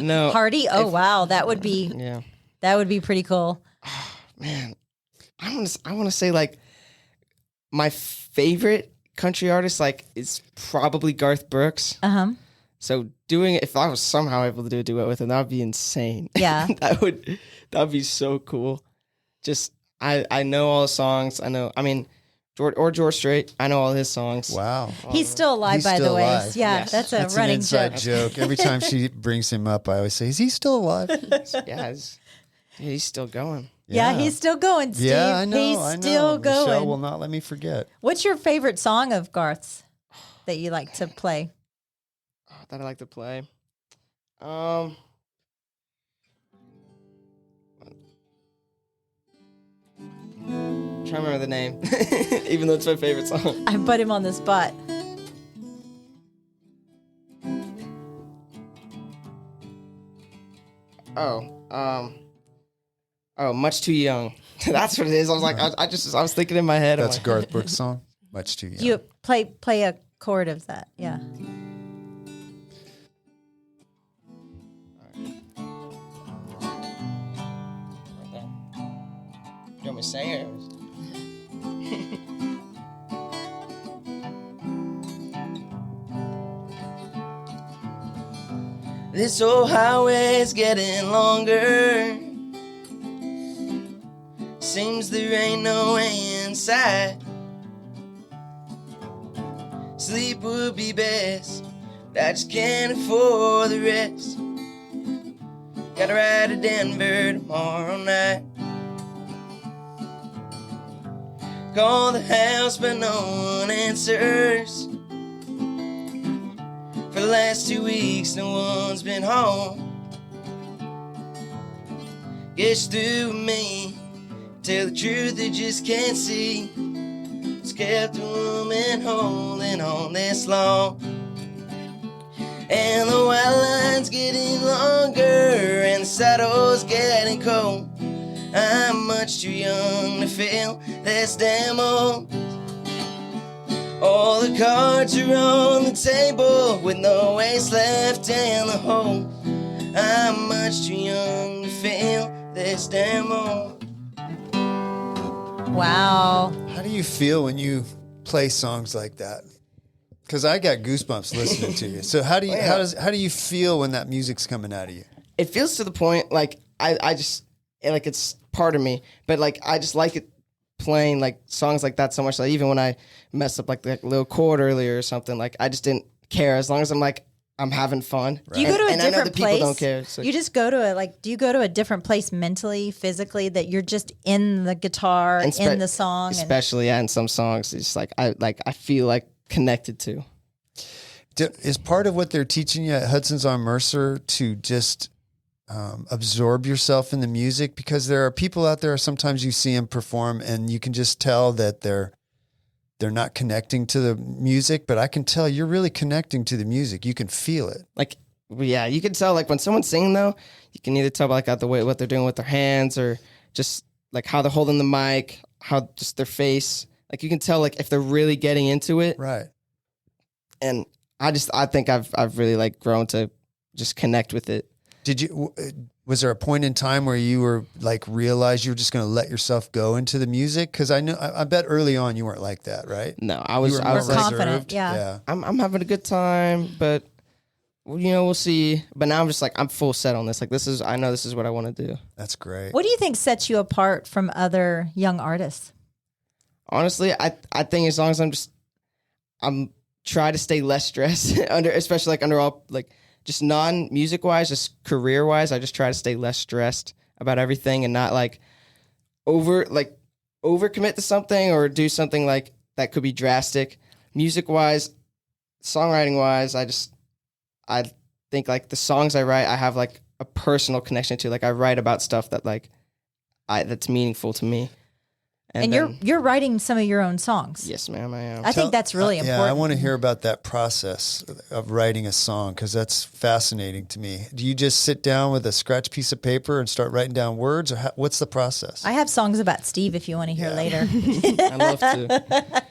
Speaker 6: No.
Speaker 1: Hardy. Oh wow, that would be pretty cool.
Speaker 6: Man, I want to say like my favorite country artist like is probably Garth Brooks. So doing it, if I was somehow able to do a duet with him, that would be insane.
Speaker 1: Yeah.
Speaker 6: that would be so cool. Just I know all the songs. George Strait. I know all his songs.
Speaker 2: Wow.
Speaker 1: He's still alive,
Speaker 2: He's
Speaker 1: by
Speaker 2: still
Speaker 1: the way.
Speaker 2: alive.
Speaker 1: Yeah,
Speaker 6: Yes.
Speaker 1: that's
Speaker 2: That's
Speaker 1: running
Speaker 2: an inside
Speaker 1: joke.
Speaker 2: joke. Every time she brings him up, I always say, "Is he still alive?"
Speaker 6: Yeah, he's still going.
Speaker 1: Yeah, he's still going, Steve.
Speaker 2: Yeah, I know.
Speaker 1: He's
Speaker 2: I know.
Speaker 1: still going.
Speaker 2: Michelle will not let me forget.
Speaker 1: What's your favorite song of Garth's that you like to play?
Speaker 6: That I like to play. Trying to remember the name, even though it's my favorite song.
Speaker 1: I put him on the spot.
Speaker 6: Much Too Young. That's what it is. I was like, I was thinking in my head.
Speaker 2: That's a
Speaker 6: I'm like,
Speaker 2: Garth Brooks song. Much too young.
Speaker 1: You play a chord of that. Yeah.
Speaker 6: You want me to sing it? This old highway's getting longer. Seems there ain't no way inside. Sleep would be best, but I just can't afford the rest. Gotta ride to Denver tomorrow night. Call the house but no one answers. For the last 2 weeks no one's been home. Gets through with me. Tell the truth, they just can't see. What's kept a woman holding on this long. And the white line's getting longer and the saddle's getting cold. I'm much too young to feel this damn old. All the cards are on the table with no ace left in the hole. I'm much too young to feel this damn old.
Speaker 1: Wow.
Speaker 2: How do you feel when you play songs like that? Because I got goosebumps listening to you. So how do you feel when that music's coming out of you?
Speaker 6: It feels to the point like I just like it's part of me, but like I just like it playing like songs like that so much. Like even when I messed up like the little chord earlier or something, like I just didn't care as long as I'm having fun.
Speaker 1: Do you go to a
Speaker 6: and I know
Speaker 1: different
Speaker 6: the people
Speaker 1: place?
Speaker 6: don't care. So.
Speaker 1: You just go to do you go to a different place mentally, physically, that you're just in the guitar, in the song?
Speaker 6: Especially in some songs, it's like I feel like connected to.
Speaker 2: Is part of what they're teaching you at Hudson's on Mercer to just absorb yourself in the music? Because there are people out there, sometimes you see them perform and you can just tell that they're not connecting to the music, but I can tell you're really connecting to the music. You can feel it.
Speaker 6: Like, yeah, you can tell like when someone's singing though, you can either tell by like the way what they're doing with their hands or just like how they're holding the mic, how just their face. Like you can tell like if they're really getting into it.
Speaker 2: Right.
Speaker 6: And I think I've really like grown to just connect with it.
Speaker 2: Was there a point in time where you were like realized you were just going to let yourself go into the music? Because I bet early on you weren't like that, right?
Speaker 6: No, I was
Speaker 1: confident.
Speaker 2: reserved.
Speaker 1: Yeah.
Speaker 6: I'm having a good time, but we'll see. But now I'm just like I'm full set on this. Like I know this is what I want to do.
Speaker 2: That's great.
Speaker 1: What do you think sets you apart from other young artists?
Speaker 6: Honestly, I think as long as I'm try to stay less stressed especially like under all like just non-music wise, just career wise, I just try to stay less stressed about everything and not like overcommit to something or do something like that could be drastic. Music wise, songwriting wise, I think like the songs I write, I have like a personal connection to. Like I write about stuff that like that's meaningful to me.
Speaker 1: And
Speaker 6: then-
Speaker 1: you're writing some of your own songs.
Speaker 6: Yes, ma'am, I am.
Speaker 1: I think that's really important.
Speaker 2: Yeah, I want to hear about that process of writing a song because that's fascinating to me. Do you just sit down with a scratch piece of paper and start writing down words, or what's the process?
Speaker 1: I have songs about Steve if you want to hear later.
Speaker 6: I love to.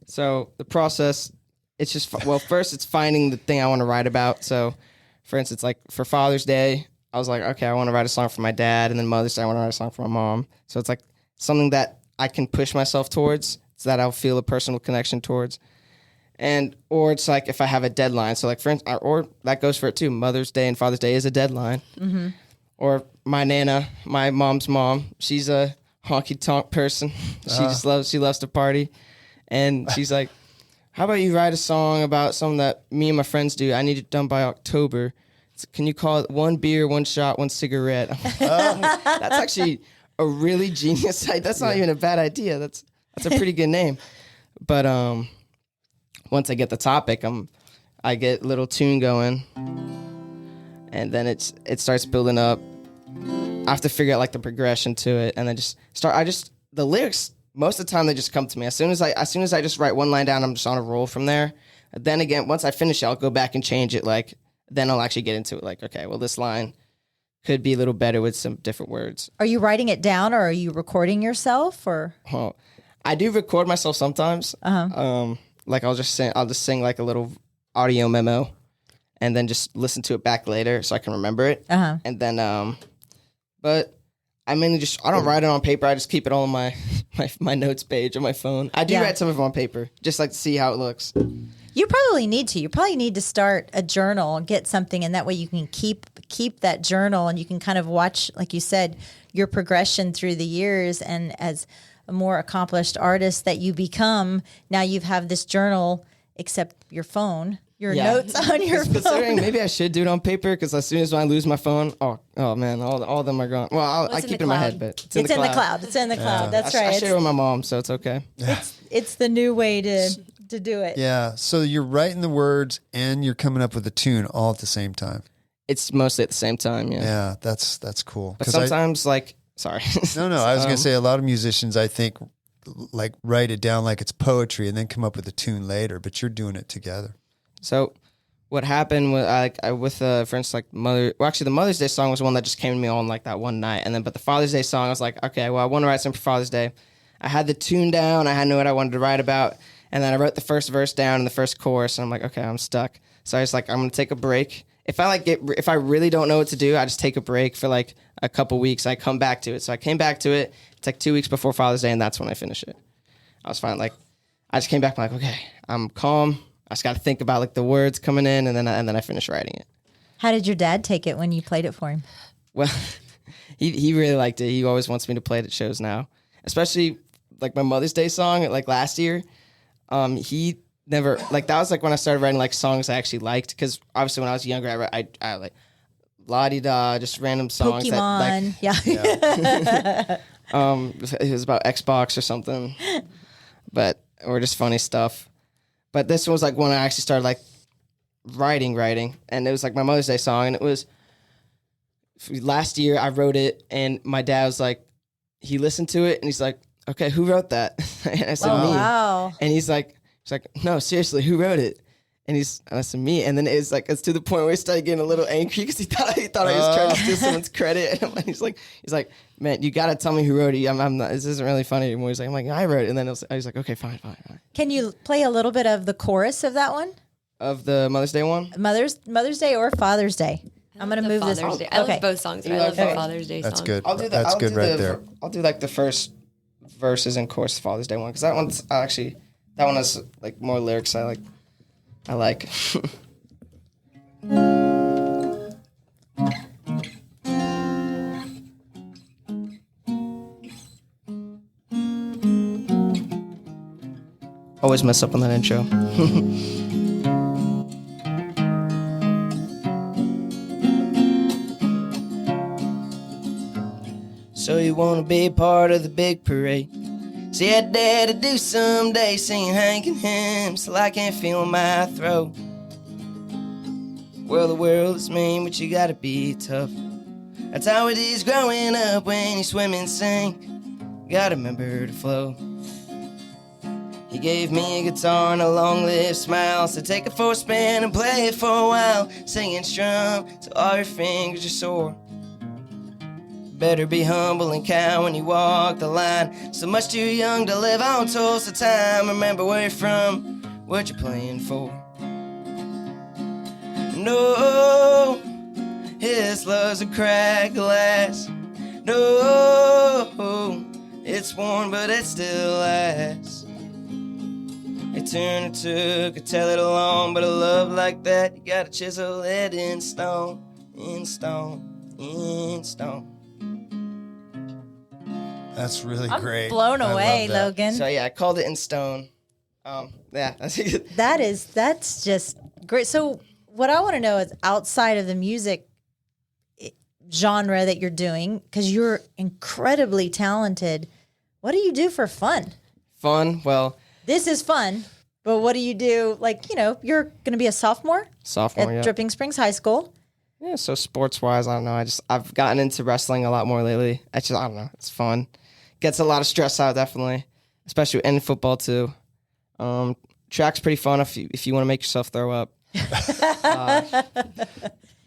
Speaker 6: So the process, it's just, first it's finding the thing I want to write about. So for instance, like for Father's Day, I was like, okay, I want to write a song for my dad. And then Mother's Day, I want to write a song for my mom. So it's like something that I can push myself towards so that I'll feel a personal connection towards. Or it's like if I have a deadline. So like for instance, or that goes for it too. Mother's Day and Father's Day is a deadline. Mm-hmm. Or my Nana, my mom's mom, she's a honky tonk person. She loves to party. And she's like, how about you write a song about something that me and my friends do? I need it done by October. Can you call it 1 beer, 1 shot, 1 cigarette? That's actually a really genius idea. That's not even a bad idea. That's a pretty good name. But once I get the topic, I get a little tune going, and then it starts building up. I have to figure out like the progression to it, and then the lyrics. Most of the time they just come to me as soon as I just write one line down. I'm just on a roll from there. Then again, once I finish it, I'll go back and change it. Like then I'll actually get into it. Like okay, well this line could be a little better with some different words.
Speaker 1: Are you writing it down, or are you recording yourself? Or
Speaker 6: well, I do record myself sometimes. Like I'll just sing like a little audio memo, and then just listen to it back later so I can remember it. And then, but I mainly I don't write it on paper. I just keep it all on my notes page on my phone. I do write some of it on paper, just like to see how it looks.
Speaker 1: You probably need to. You probably need to start a journal and get something, and that way you can keep that journal, and you can kind of watch, like you said, your progression through the years. And as a more accomplished artist that you become, now you have this journal, except your phone, your notes on your phone.
Speaker 6: Maybe I should do it on paper, because as soon as I lose my phone, oh man, all of them are gone. Well, I keep it in my head, but
Speaker 1: it's in the cloud. It's in the cloud. That's right.
Speaker 6: I share it with my mom, so it's okay.
Speaker 1: It's the new way to do it.
Speaker 2: Yeah. So you're writing the words and you're coming up with a tune all at the same time.
Speaker 6: It's mostly at the same time. Yeah.
Speaker 2: Yeah. That's cool.
Speaker 6: But sometimes sorry.
Speaker 2: No. I was going to say a lot of musicians, I think, like write it down like it's poetry and then come up with a tune later, but you're doing it together.
Speaker 6: So what happened with for instance, like the Mother's Day song was one that just came to me on like that one night. And then, but the Father's Day song, I was like, okay, well, I want to write something for Father's Day. I had the tune down. I knew what I wanted to write about. And then I wrote the first verse down and the first chorus, and I'm like, okay, I'm stuck. So I was like, I'm gonna take a break. If I really don't know what to do, I just take a break for like a couple weeks. I come back to it. So I came back to it. It's like 2 weeks before Father's Day, and that's when I finish it. I was fine. Like I just came back. I'm like, okay, I'm calm. I just got to think about like the words coming in, and then I finish writing it.
Speaker 1: How did your dad take it when you played it for him?
Speaker 6: Well, he really liked it. He always wants me to play it at shows now, especially like my Mother's Day song. Like last year. He never that was like when I started writing like songs I actually liked, because obviously when I was younger I like la-di-da, just random songs
Speaker 1: Pokemon.
Speaker 6: It was about Xbox or something, or just funny stuff. But this one was like when I actually started like writing, and it was like my Mother's Day song, and it was last year I wrote it, and my dad was like, he listened to it and he's like, okay, who wrote that? And I said, me.
Speaker 1: Wow.
Speaker 6: And he's like, no, seriously, who wrote it? And I said, me. And then it's to the point where he started getting a little angry because he thought I was trying to steal someone's credit. And he's like, man, you got to tell me who wrote it. I'm not, this isn't really funny anymore. He's like, I wrote it. And then I was like, okay, fine.
Speaker 1: Can you play a little bit of the chorus of that one?
Speaker 6: Of the Mother's Day one?
Speaker 1: Mother's Day or Father's Day? I'm going to move this.
Speaker 7: Father's Day. I love both songs, but I love the Father's Day song.
Speaker 2: That's good.
Speaker 6: That's
Speaker 2: good right there.
Speaker 6: I'll do like the first verses and chorus of Father's Day one, because that one has like more lyrics I like. Always mess up on that intro. So you wanna be part of the big parade? See, I dare to do someday, singing hanging hymns till I can't feel my throat. Well, the world is mean, but you gotta be tough. That's how it is growing up when you swim and sink. gotta remember to flow. He gave me a guitar and a long-lived smile, so take it for a spin and play it for a while, singing strum till all your fingers are sore. Better be humble and kind when you walk the line, so much too young to live on toast of time. Remember where you're from, what you're playing for. No, his love's a cracked glass. No, it's worn but it still lasts. A turn it took, could tell it along, but a love like that, you gotta chisel it in stone, in stone, in stone.
Speaker 2: That's really
Speaker 1: I'm
Speaker 2: great.
Speaker 1: blown
Speaker 2: I love
Speaker 1: away,
Speaker 2: that.
Speaker 1: Logan.
Speaker 6: So yeah, I called it in stone. Yeah, that's it.
Speaker 1: That's just great. So what I want to know is outside of the music genre that you're doing, because you're incredibly talented, what do you do for fun?
Speaker 6: Fun, well,
Speaker 1: This is fun, but what do you do? Like, you're going to be a sophomore
Speaker 6: sophomore,
Speaker 1: at
Speaker 6: yeah.
Speaker 1: Dripping Springs High School.
Speaker 6: Yeah, so sports-wise, I don't know. I've gotten into wrestling a lot more lately. I don't know. It's fun. Gets a lot of stress out, definitely, especially in football too. Track's pretty fun if you want to make yourself throw up.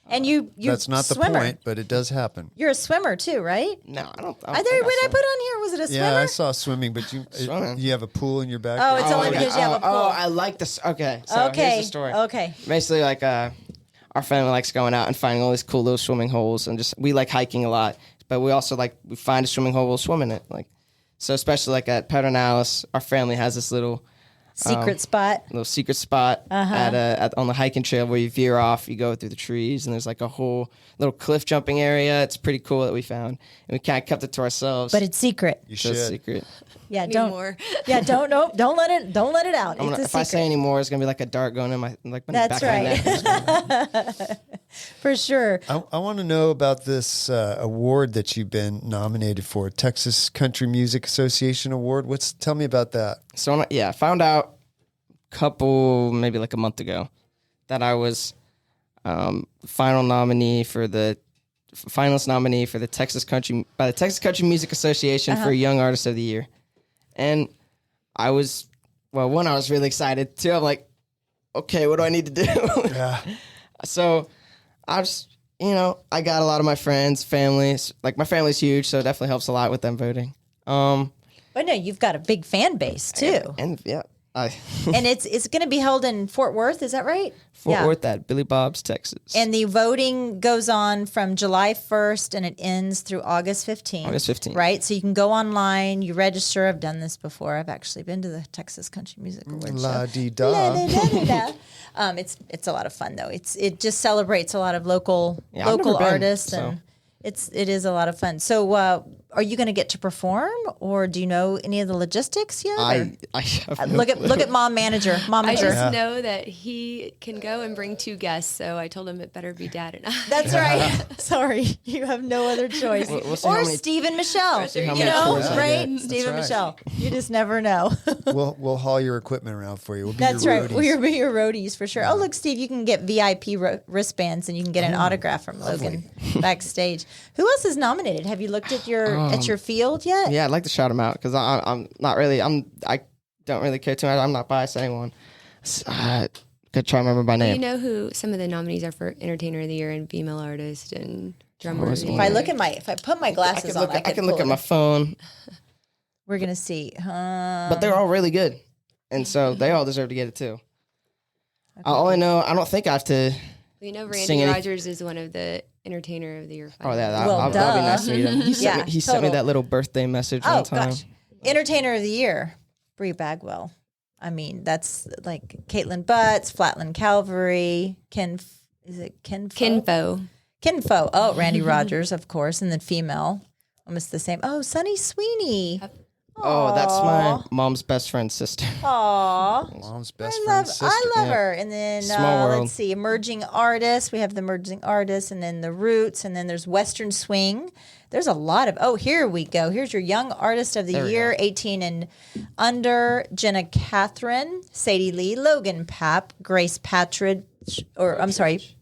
Speaker 1: And you
Speaker 2: That's not the
Speaker 1: swimmer.
Speaker 2: point, but it does happen.
Speaker 1: You're a swimmer too, right?
Speaker 6: No, I don't.
Speaker 1: What did I put on here? Was it a swimmer?
Speaker 2: Yeah, I saw swimming, but
Speaker 6: Swimming.
Speaker 2: you have a pool in your back.
Speaker 1: Oh, it's only
Speaker 6: okay.
Speaker 1: because you have a pool.
Speaker 6: Oh, I like this. Okay, so
Speaker 1: okay.
Speaker 6: here's the story.
Speaker 1: Okay.
Speaker 6: Basically, like our family likes going out and finding all these cool little swimming holes, and we like hiking a lot. But we also we find a swimming hole, we'll swim in it. So especially like at Pedernales, our family has this little
Speaker 1: Secret spot.
Speaker 6: secret spot on the hiking trail where you veer off, you go through the trees, and there's like a whole little cliff jumping area. It's pretty cool that we found, and we kind of kept it to ourselves.
Speaker 1: But it's secret.
Speaker 2: You
Speaker 6: so it's
Speaker 2: should.
Speaker 6: secret.
Speaker 1: Yeah,
Speaker 7: Need
Speaker 1: don't.
Speaker 7: more.
Speaker 1: Yeah, don't let it out. It's a
Speaker 6: If I say
Speaker 1: secret.
Speaker 6: any more, it's gonna be like a dart going in my
Speaker 1: That's
Speaker 6: back of my neck.
Speaker 1: For sure.
Speaker 2: I want to know about this award that you've been nominated for, Texas Country Music Association Award. Tell me about that.
Speaker 6: So I found out maybe like a month ago that I was finalist nominee for the Texas Country Music Association for Young Artist of the Year. And I was really excited too. I'm like, okay, what do I need to do?
Speaker 2: Yeah.
Speaker 6: So I was, I got a lot of my friends, families, like my family's huge, so it definitely helps a lot with them voting.
Speaker 1: But no, you've got a big fan base too.
Speaker 6: And yeah,
Speaker 1: And it's going to be held in Fort Worth, is that right?
Speaker 6: Fort Worth at Billy Bob's, Texas.
Speaker 1: And the voting goes on from July 1st and it ends through August 15th.
Speaker 6: August 15th.
Speaker 1: Right? So you can go online, you register. I've done this before. I've actually been to the Texas Country Music Awards.
Speaker 2: La-dee-da.
Speaker 1: It's a lot of fun though. It just celebrates a lot of local
Speaker 6: I've never been,
Speaker 1: artists
Speaker 6: so.
Speaker 1: and it is a lot of fun. So are you going to get to perform, or do you know any of the logistics yet?
Speaker 6: I have no
Speaker 1: look
Speaker 6: clue.
Speaker 1: at mom manager.
Speaker 7: I just know that he can go and bring 2 guests, so I told him it better be Dad and I.
Speaker 1: That's right. Sorry, you have no other choice.
Speaker 6: We'll see how
Speaker 1: or
Speaker 6: many-
Speaker 1: Steve and Michelle.
Speaker 6: how
Speaker 1: You
Speaker 6: many
Speaker 1: know,
Speaker 6: tours I
Speaker 1: right?
Speaker 6: get.
Speaker 1: Steve and
Speaker 2: right.
Speaker 1: Michelle. You just never know.
Speaker 2: We'll haul your equipment around for you. We'll be
Speaker 1: That's
Speaker 2: your
Speaker 1: right.
Speaker 2: roadies.
Speaker 1: We're your roadies for sure. Oh, look, Steve, you can get VIP wristbands and you can get an autograph from Logan backstage. Who else is nominated? Have you looked at your field yet?
Speaker 6: Yeah, I'd like to shout him out because I'm not really. I don't really care too much. I'm not biased to anyone. Could try to remember by name.
Speaker 7: You know who some of the nominees are for Entertainer of the Year and Female Artist and Drummer of the
Speaker 1: If I
Speaker 7: Year?
Speaker 1: look at if I put my glasses on, I
Speaker 6: can look at my phone,
Speaker 1: We're gonna see.
Speaker 6: but they're all really good, and so they all deserve to get it too. All I know, I don't think I have to.
Speaker 7: You know,
Speaker 6: Sing
Speaker 7: Randy
Speaker 6: any-
Speaker 7: Rogers is one of the Entertainer of the Year.
Speaker 6: Oh, yeah,
Speaker 1: Well,
Speaker 6: that'll be
Speaker 1: duh.
Speaker 6: nice to meet him. He sent me
Speaker 1: total.
Speaker 6: that little birthday message
Speaker 1: Oh
Speaker 6: one time.
Speaker 1: gosh, Entertainer of the Year, Bree Bagwell. I mean, that's like Caitlin Butts, Flatland Calvary, is it Kinfo? Kinfo. Oh, Randy Rogers, of course, and then female, almost the same. Oh, Sunny Sweeney.
Speaker 6: Oh, that's my mom's best friend's sister.
Speaker 1: Aw.
Speaker 2: Mom's best
Speaker 1: I
Speaker 2: friend's sister.
Speaker 1: love her. And then
Speaker 6: Small world.
Speaker 1: let's see, emerging artists. We have the emerging artists, and then the roots, and then there's Western Swing. There's a lot of. Oh, here we go. Here's your young artist of the year, 18 and under. Jenna Catherine, Sadie Lee, Logan Papp, Grace Patridge, or I'm sorry,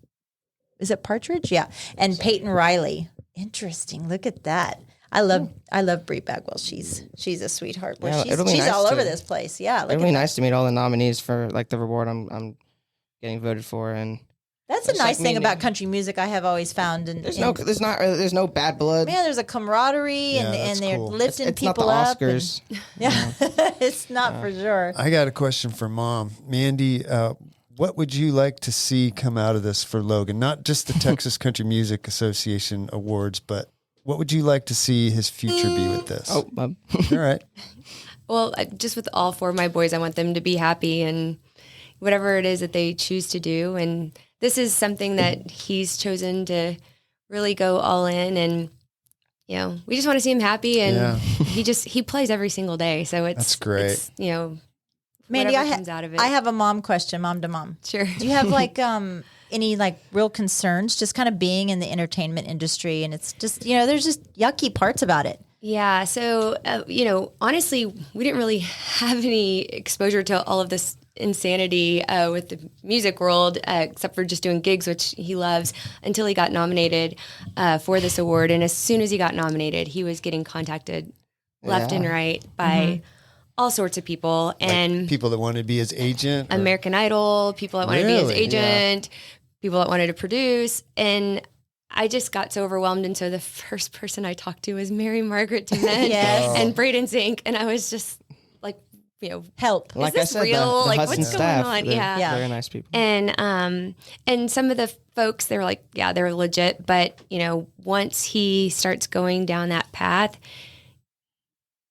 Speaker 1: is it Partridge? Yeah, and Peyton Riley. Interesting. Look at that. I love Brie Bagwell. She's a sweetheart. Boy,
Speaker 6: Yeah,
Speaker 1: she's
Speaker 6: it'll be nice
Speaker 1: all
Speaker 6: to-
Speaker 1: over this place. Yeah,
Speaker 6: It'll be nice to meet all the nominees for like the reward I'm getting voted for, and
Speaker 1: That's a
Speaker 6: It's
Speaker 1: nice
Speaker 6: like
Speaker 1: thing
Speaker 6: me,
Speaker 1: about
Speaker 6: man.
Speaker 1: country music. I have always found, and
Speaker 6: there's no bad blood.
Speaker 1: man, there's a camaraderie,
Speaker 2: Yeah,
Speaker 1: and
Speaker 2: that's
Speaker 1: they're
Speaker 2: cool.
Speaker 1: lifting
Speaker 6: It's not the
Speaker 1: people up. and-
Speaker 6: Oscars.
Speaker 1: yeah, it's not for sure.
Speaker 2: I got a question for Mom. Mandy, what would you like to see come out of this for Logan? Not just the Texas Country Music Association Awards, but what would you like to see his future be with this?
Speaker 6: Oh,
Speaker 2: All right.
Speaker 7: Well, just with all 4 of my boys, I want them to be happy and whatever it is that they choose to do. And this is something that he's chosen to really go all in. And, you know, we just want to see him happy. And
Speaker 2: Yeah.
Speaker 7: he plays every single day. So
Speaker 2: That's great.
Speaker 7: it's, you know,
Speaker 1: Mandy,
Speaker 7: whatever comes out of it.
Speaker 1: I have a mom question, mom to mom.
Speaker 7: Sure.
Speaker 1: Do you have like any like real concerns just kind of being in the entertainment industry? And it's just, you know, there's just yucky parts about it.
Speaker 7: Yeah. So, you know, honestly, we didn't really have any exposure to all of this insanity with the music world, except for just doing gigs, which he loves, until he got nominated for this award. And as soon as he got nominated, he was getting contacted left and right by all sorts of people. And
Speaker 2: Like people that wanted to be his agent? or-
Speaker 7: American Idol, people that wanted to be his
Speaker 2: Really?
Speaker 7: agent, people that wanted to produce. And I just got so overwhelmed. And so the first person I talked to was Mary Margaret Dement
Speaker 1: Yes.
Speaker 7: and Braden Zink. And I was just like, you know,
Speaker 1: Help.
Speaker 6: Like
Speaker 7: this
Speaker 6: I said,
Speaker 7: real?
Speaker 6: the
Speaker 7: Like,
Speaker 6: Hudson
Speaker 7: what's going
Speaker 6: staff,
Speaker 7: on?
Speaker 6: they're
Speaker 7: Yeah.
Speaker 6: very nice people.
Speaker 7: And some of the folks, they were like, yeah, they're legit. But, you know, once he starts going down that path,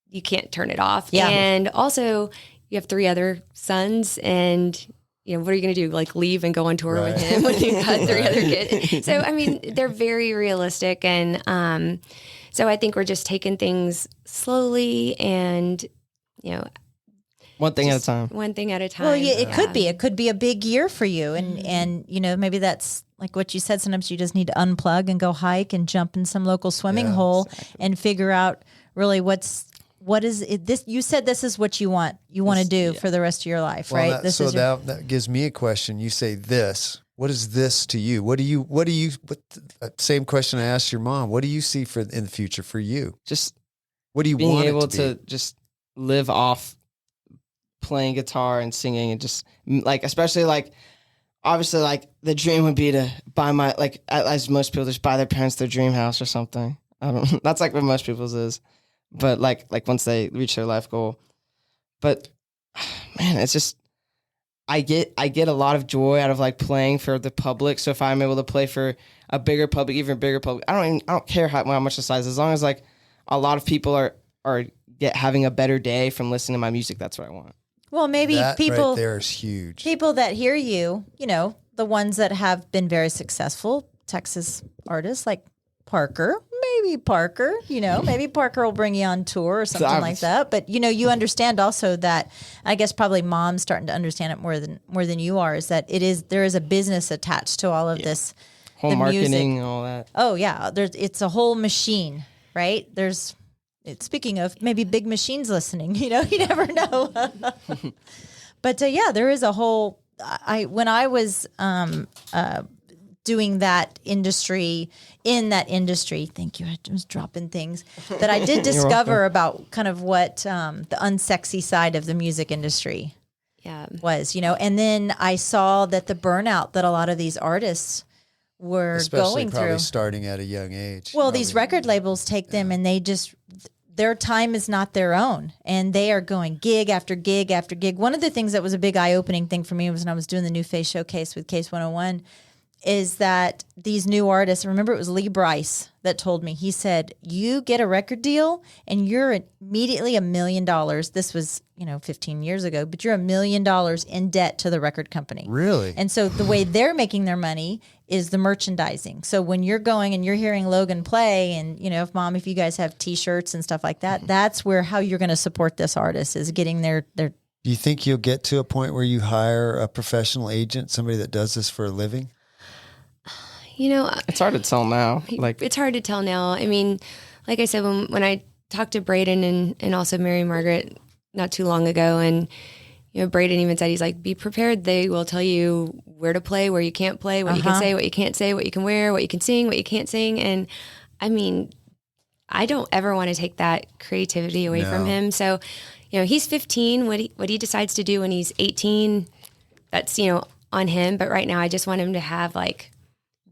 Speaker 7: you can't turn it off.
Speaker 1: Yeah.
Speaker 7: And also, you have 3 other sons, and you know, what are you going to do? Like leave and go on tour with
Speaker 2: Right.
Speaker 7: him when you've got 3 other kids? So, I mean, they're very realistic. And so I think we're just taking things slowly and, you know,
Speaker 6: One thing at a
Speaker 7: just
Speaker 6: time.
Speaker 7: one thing at a time.
Speaker 1: Well, yeah, it could be. It could be a big year for you, and you know, maybe that's like what you said. Sometimes you just need to unplug and go hike and jump in some local swimming
Speaker 2: Yeah,
Speaker 1: hole and figure out really what is it. This you said this is what you want to do for the rest of your life,
Speaker 2: Well,
Speaker 1: right?
Speaker 2: that,
Speaker 1: This
Speaker 2: so
Speaker 1: is your,
Speaker 2: that gives me a question. You say this. What is this to you? Same question I asked your mom. What do you see in the future for you?
Speaker 6: Just
Speaker 2: What do you
Speaker 6: being
Speaker 2: want
Speaker 6: able
Speaker 2: it to be?
Speaker 6: just live off playing guitar and singing, and just like, especially like, obviously like the dream would be to buy my, like, as most people just buy their parents their dream house or something. I don't that's like what most people's is, but like once they reach their life goal. But man, it's just I get a lot of joy out of like playing for the public. So if I'm able to play for a bigger public, even bigger public, I don't care how much the size, as long as like a lot of people are having a better day from listening to my music. That's what I want.
Speaker 1: well, maybe
Speaker 2: That
Speaker 1: people
Speaker 2: right there is huge.
Speaker 1: people that hear you, you know, the ones that have been very successful Texas artists like Parker, maybe Parker, you know, maybe Parker will bring you on tour or something like that. But, you know, you understand also that, I guess probably mom's starting to understand it more than you are, is that there is a business attached to all of this.
Speaker 6: Whole
Speaker 1: the
Speaker 6: marketing
Speaker 1: music.
Speaker 6: and all that.
Speaker 1: Oh yeah. It's a whole machine, right? Speaking of maybe big machines listening, you know, you never know. But yeah, there is a whole, when I was, doing that industry, thank you. I was dropping things that I did discover about kind of what the unsexy side of the music industry was, you know, and then I saw that the burnout that a lot of these artists were
Speaker 2: Especially
Speaker 1: going
Speaker 2: probably
Speaker 1: through.
Speaker 2: starting at a young age.
Speaker 1: Well, these record labels take them and they just, their time is not their own, and they are going gig after gig after gig. One of the things that was a big eye-opening thing for me was when I was doing the New Face Showcase with Case 101, is that these new artists, remember it was Lee Brice that told me, he said, you get a record deal and you're immediately $1 million. This was, 15 years ago, but you're $1 million in debt to the record company.
Speaker 2: Really?
Speaker 1: And so the way they're making their money is the merchandising. So when you're going and you're hearing Logan play and, if you guys have t-shirts and stuff like that, that's how you're going to support this artist, is getting their.
Speaker 2: Do you think you'll get to a point where you hire a professional agent, somebody that does this for a living?
Speaker 6: It's hard to tell now.
Speaker 7: It's hard to tell now. I mean, like I said, when I talked to Braden and also Mary Margaret not too long ago, and Braden even said, he's like, be prepared. They will tell you where to play, where you can't play, what you can say, what you can't say, what you can wear, what you can sing, what you can't sing. And I mean, I don't ever want to take that creativity away from him. So, he's 15. What he decides to do when he's 18, that's, on him. But right now I just want him to have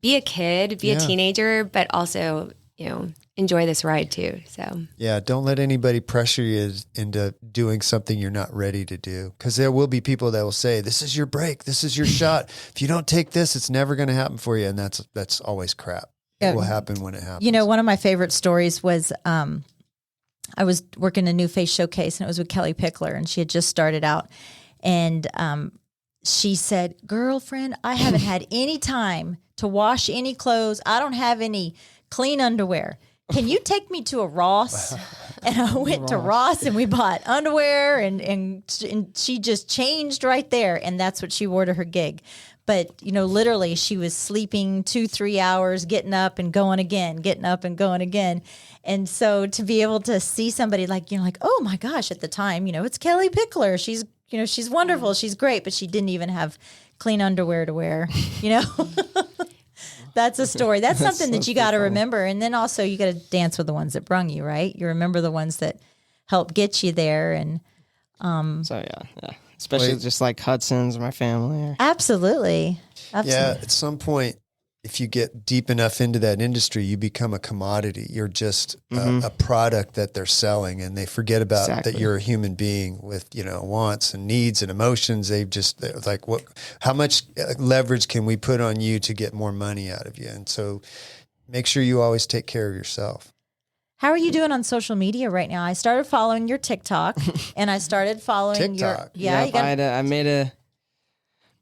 Speaker 7: be a kid, be a teenager, but also, enjoy this ride too. So
Speaker 2: yeah, don't let anybody pressure you into doing something you're not ready to do. Because there will be people that will say, "This is your break. This is your shot. If you don't take this, it's never going to happen for you." And that's always crap. It will happen when it happens.
Speaker 1: One of my favorite stories was I was working a New Face Showcase, and it was with Kelly Pickler, and she had just started out, and she said, "Girlfriend, I haven't had any time to wash any clothes. I don't have any clean underwear. Can you take me to a Ross?" And I went to Ross, and we bought underwear, and she just changed right there. And that's what she wore to her gig. But, literally she was sleeping 2-3 hours, getting up and going again, getting up and going again. And so to be able to see somebody oh my gosh, at the time, it's Kelly Pickler. She's wonderful. She's great, but she didn't even have clean underwear to wear, That's a story. That's something that you got to remember. And then also you got to dance with the ones that brung you, right? You remember the ones that helped get you there. And
Speaker 6: so yeah. Especially just like Hudson's, my family.
Speaker 1: Absolutely.
Speaker 2: Yeah, at some point, if you get deep enough into that industry, you become a commodity. You're just a product that they're selling, and they forget about that you're a human being with, wants and needs and emotions. They're like, how much leverage can we put on you to get more money out of you? And so make sure you always take care of yourself.
Speaker 1: How are you doing on social media right now? I started following your TikTok, and I started following
Speaker 2: TikTok.
Speaker 6: I made a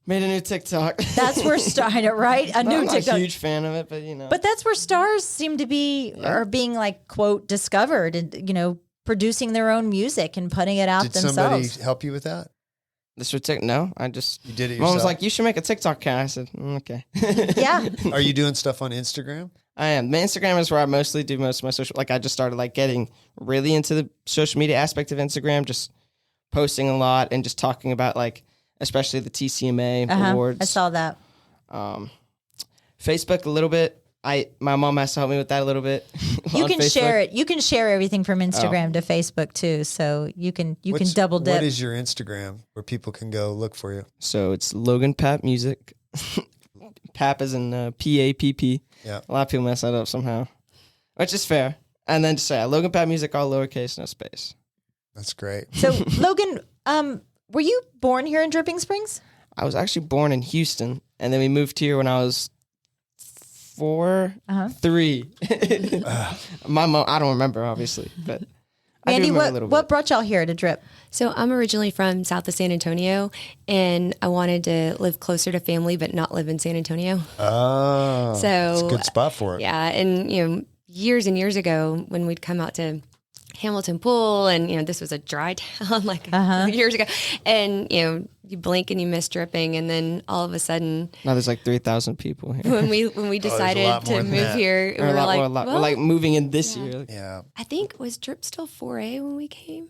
Speaker 6: new TikTok.
Speaker 1: That's where started, right?
Speaker 6: I'm not a huge fan of it, but
Speaker 1: But that's where stars seem to be, are being quote, discovered and, producing their own music and putting it out themselves.
Speaker 2: Did somebody help you with that?
Speaker 6: No, you
Speaker 2: did it yourself.
Speaker 6: Mom was like, "You should make a TikTok account." I said, "Okay."
Speaker 1: Yeah.
Speaker 2: Are you doing stuff on Instagram?
Speaker 6: I am. My Instagram is where I mostly do most of my social. I just started getting really into the social media aspect of Instagram, just posting a lot and just talking about especially the TCMA awards.
Speaker 1: I saw that.
Speaker 6: Facebook a little bit. My mom has to help me with that a little bit.
Speaker 1: You can share it. You can share everything from Instagram to Facebook too. So you can double dip.
Speaker 2: What is your Instagram where people can go look for you?
Speaker 6: So it's Logan Papp Music. Papp is in Papp.
Speaker 2: Yeah.
Speaker 6: A lot of people mess that up somehow, which is fair. And then just say Logan Papp Music, all lowercase, no space.
Speaker 2: That's great.
Speaker 1: So Logan, were you born here in Dripping Springs?
Speaker 6: I was actually born in Houston, and then we moved here when I was 3. My mom, I don't remember obviously, but
Speaker 1: Mandy, what brought y'all here to Drip?
Speaker 7: So I'm originally from south of San Antonio, and I wanted to live closer to family, but not live in San Antonio.
Speaker 2: Oh,
Speaker 7: so
Speaker 2: it's a good spot for it.
Speaker 7: Yeah, and years and years ago when we'd come out to Hamilton Pool, and this was a dry town years ago, and you blink and you miss Dripping, and then all of a sudden
Speaker 6: now there's 3,000 people here.
Speaker 7: When we decided to move here, we
Speaker 6: we're moving in this year.
Speaker 2: Yeah,
Speaker 7: I think was Drip still 4A when we came.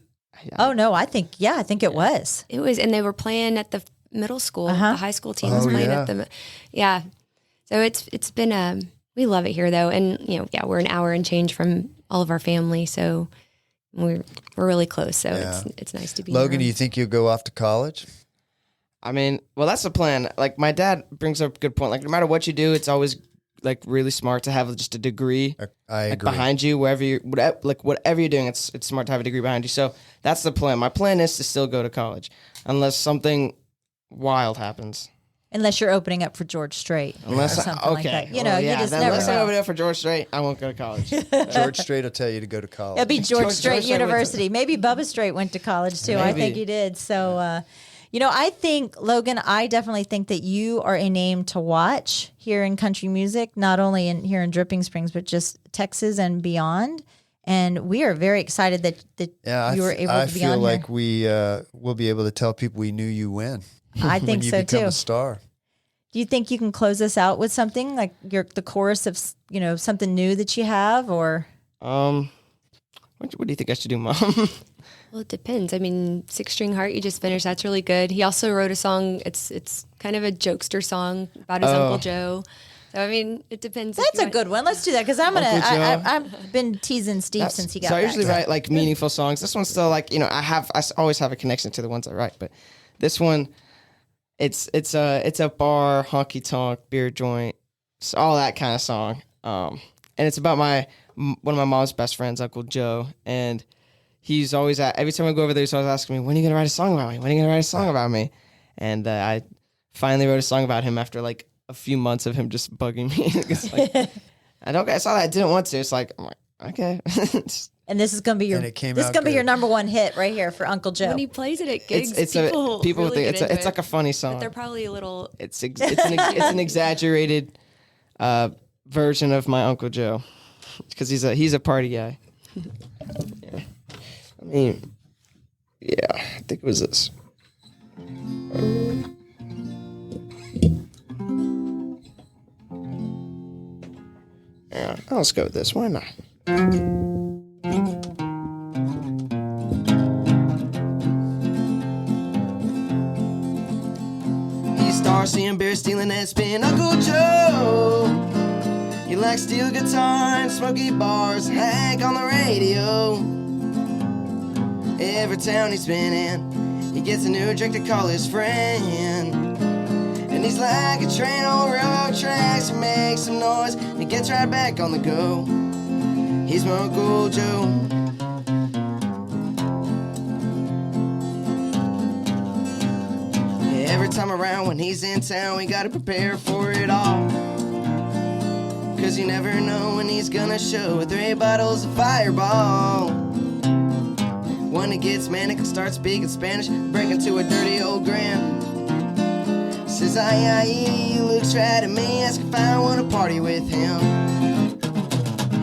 Speaker 1: Oh no, I think it was.
Speaker 7: It was, and they were playing at the middle school. The high school team was playing at the. Yeah, so it's been we love it here though, and we're an hour and change from all of our family, so we're really close. So it's nice to be.
Speaker 2: Logan, do you think you'll go off to college?
Speaker 6: I mean, well, that's the plan. My dad brings up a good point. No matter what you do, it's always really smart to have just a degree.
Speaker 2: I agree.
Speaker 6: Behind you, whatever you're doing, it's smart to have a degree behind you. So that's the plan. My plan is to still go to college, unless something wild happens.
Speaker 1: Unless you're opening up for George Strait, or something like that. You just never
Speaker 6: unless
Speaker 1: know.
Speaker 6: I open up for George Strait, I won't go to college.
Speaker 2: George Strait will tell you to go to college.
Speaker 1: It'll be George Strait University. Maybe Bubba Strait went to college too. I think he did. So. I think, Logan, I definitely think that you are a name to watch here in country music, not only here in Dripping Springs, but just Texas and beyond. And we are very excited that you were able to be on here.
Speaker 2: I feel like we will be able to tell people we knew you when.
Speaker 1: I think so, too.
Speaker 2: When you become a star.
Speaker 1: Do you think you can close us out with something, like the chorus of, something new that you have, or?
Speaker 6: What do you think I should do, Mom?
Speaker 7: Well, it depends. I mean, 6 String Heart, you just finished. That's really good. He also wrote a song. It's kind of a jokester song about his Uncle Joe. So, I mean, it depends. if
Speaker 1: That's
Speaker 7: you
Speaker 1: a
Speaker 7: want-
Speaker 1: good one. Let's do that because I'm gonna.
Speaker 6: Uncle Joe.
Speaker 1: I've been teasing Steve since he got
Speaker 6: So I
Speaker 1: back.
Speaker 6: usually write like meaningful songs. This one's still like, I always have a connection to the ones I write, but this one, it's a bar, honky tonk, beer joint, all that kind of song. And it's about one of my mom's best friends, Uncle Joe, and he's always every time I go over there, he's always asking me, when are you gonna write a song about me? When are you gonna write a song about me? And I finally wrote a song about him after like a few months of him just bugging me. It's like, I saw that I didn't want to. It's like, I'm like, okay.
Speaker 1: And this is gonna be your.
Speaker 2: And it came
Speaker 1: This is
Speaker 2: out
Speaker 1: gonna be your
Speaker 2: good.
Speaker 1: number one hit right here for Uncle Joe.
Speaker 7: When he plays it at gigs,
Speaker 6: people
Speaker 7: really
Speaker 6: think
Speaker 7: get into
Speaker 6: it's
Speaker 7: it.
Speaker 6: like a funny song.
Speaker 7: But they're probably a little.
Speaker 6: It's an exaggerated version of my Uncle Joe because he's a party guy. Yeah. I mean, yeah, I think it was this. Yeah, let's go with this. Why not? He starts seeing beer stealing and spin Uncle Joe. He likes steel guitar and smoky bars, Hank on the radio. Every town he's been in, he gets a new drink to call his friend. And he's like a train on railroad tracks, he makes some noise, he gets right back on the go. He's my Uncle Joe. Every time around when he's in town, we gotta prepare for it all. Cause you never know when he's gonna show with 3 bottles of Fireball. When he gets manic and starts speaking Spanish, break into a dirty old grin. Says, aye, he looks right at me, asks if I wanna party with him.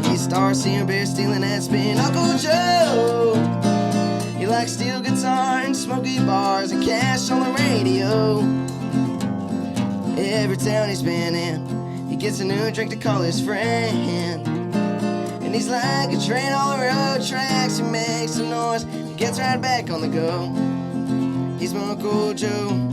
Speaker 6: He starts seeing beer stealing and spin Uncle Joe. He likes steel guitar and smoky bars and cash on the radio. Every town he's been in, he gets a new drink to call his friend. And he's like a train on the railroad tracks, he makes some noise, he gets right back on the go. He's my Uncle Joe.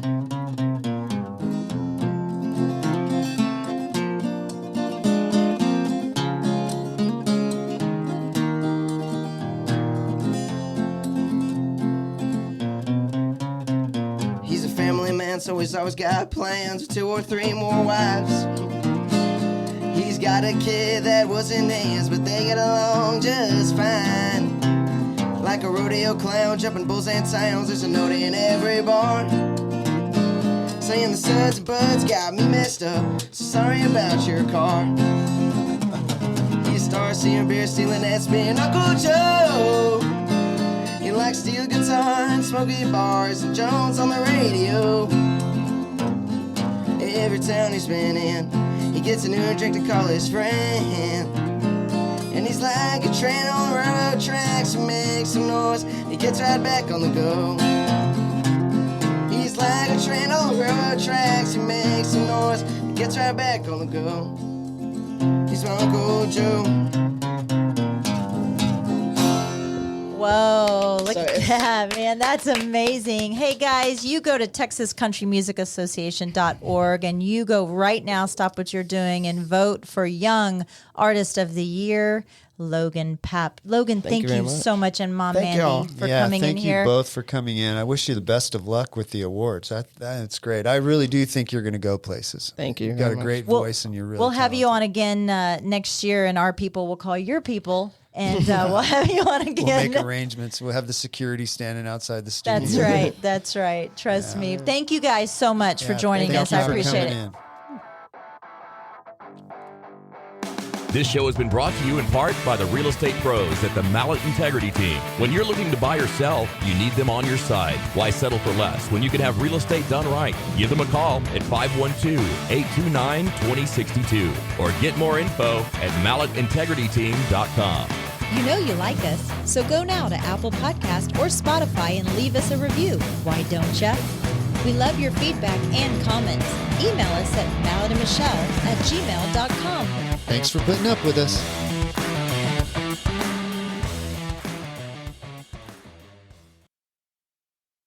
Speaker 6: He's a family man, so he's always got plans for 2 or 3 more wives. He's got a kid that wasn't his, but they get along just fine. Like a rodeo clown jumping bulls and towns, there's a note in every barn saying the suds and buds got me messed up, so sorry about your car. He starts seeing beer stealing and spin Uncle Joe. He likes steel guitar and smoky bars and Jones on the radio. Every town he's been in, he gets a new drink to call his friend. And he's like a train on the railroad tracks, he makes some noise, he gets right back on the go. He's like a train on the railroad tracks, he makes some noise, he gets right back on the go. He's my Uncle Joe.
Speaker 1: Whoa, look
Speaker 6: So
Speaker 1: at
Speaker 6: it's-
Speaker 1: that, man. That's amazing. Hey, guys, you go to TexasCountryMusicAssociation.org and you go right now, stop what you're doing, and vote for Young Artist of the Year, Logan Papp. Logan, thank
Speaker 6: you very
Speaker 1: you
Speaker 6: much.
Speaker 1: so much, and Mom
Speaker 6: Thank y'all.
Speaker 1: Mandy for coming in
Speaker 2: thank
Speaker 1: here.
Speaker 2: you both for coming in. I wish you the best of luck with the awards. That's great. I really do think you're going to go places.
Speaker 6: Thank you
Speaker 2: You've got
Speaker 6: very
Speaker 2: a
Speaker 6: much.
Speaker 2: great
Speaker 1: We'll-
Speaker 2: voice, and you're really
Speaker 1: We'll have you
Speaker 2: talented.
Speaker 1: on again next year, and our people will call your people, and we'll have you on again.
Speaker 2: We'll make arrangements. We'll have the security standing outside the studio.
Speaker 1: That's right. That's right. Trust me. Thank you guys so much for
Speaker 2: Yeah,
Speaker 1: joining
Speaker 2: thank
Speaker 1: us.
Speaker 2: you
Speaker 1: I
Speaker 2: for
Speaker 1: appreciate
Speaker 2: coming
Speaker 1: it.
Speaker 2: in.
Speaker 5: This show has been brought to you in part by the real estate pros at the Mallett Integrity Team. When you're looking to buy or sell, you need them on your side. Why settle for less when you can have real estate done right? Give them a call at 512-829-2062 or get more info at MallettIntegrityTeam.com.
Speaker 8: You know you like us, so go now to Apple Podcast or Spotify and leave us a review. Why don't ya? We love your feedback and comments. Email us at mallettandmichelle@gmail.com.
Speaker 2: Thanks for putting up with us.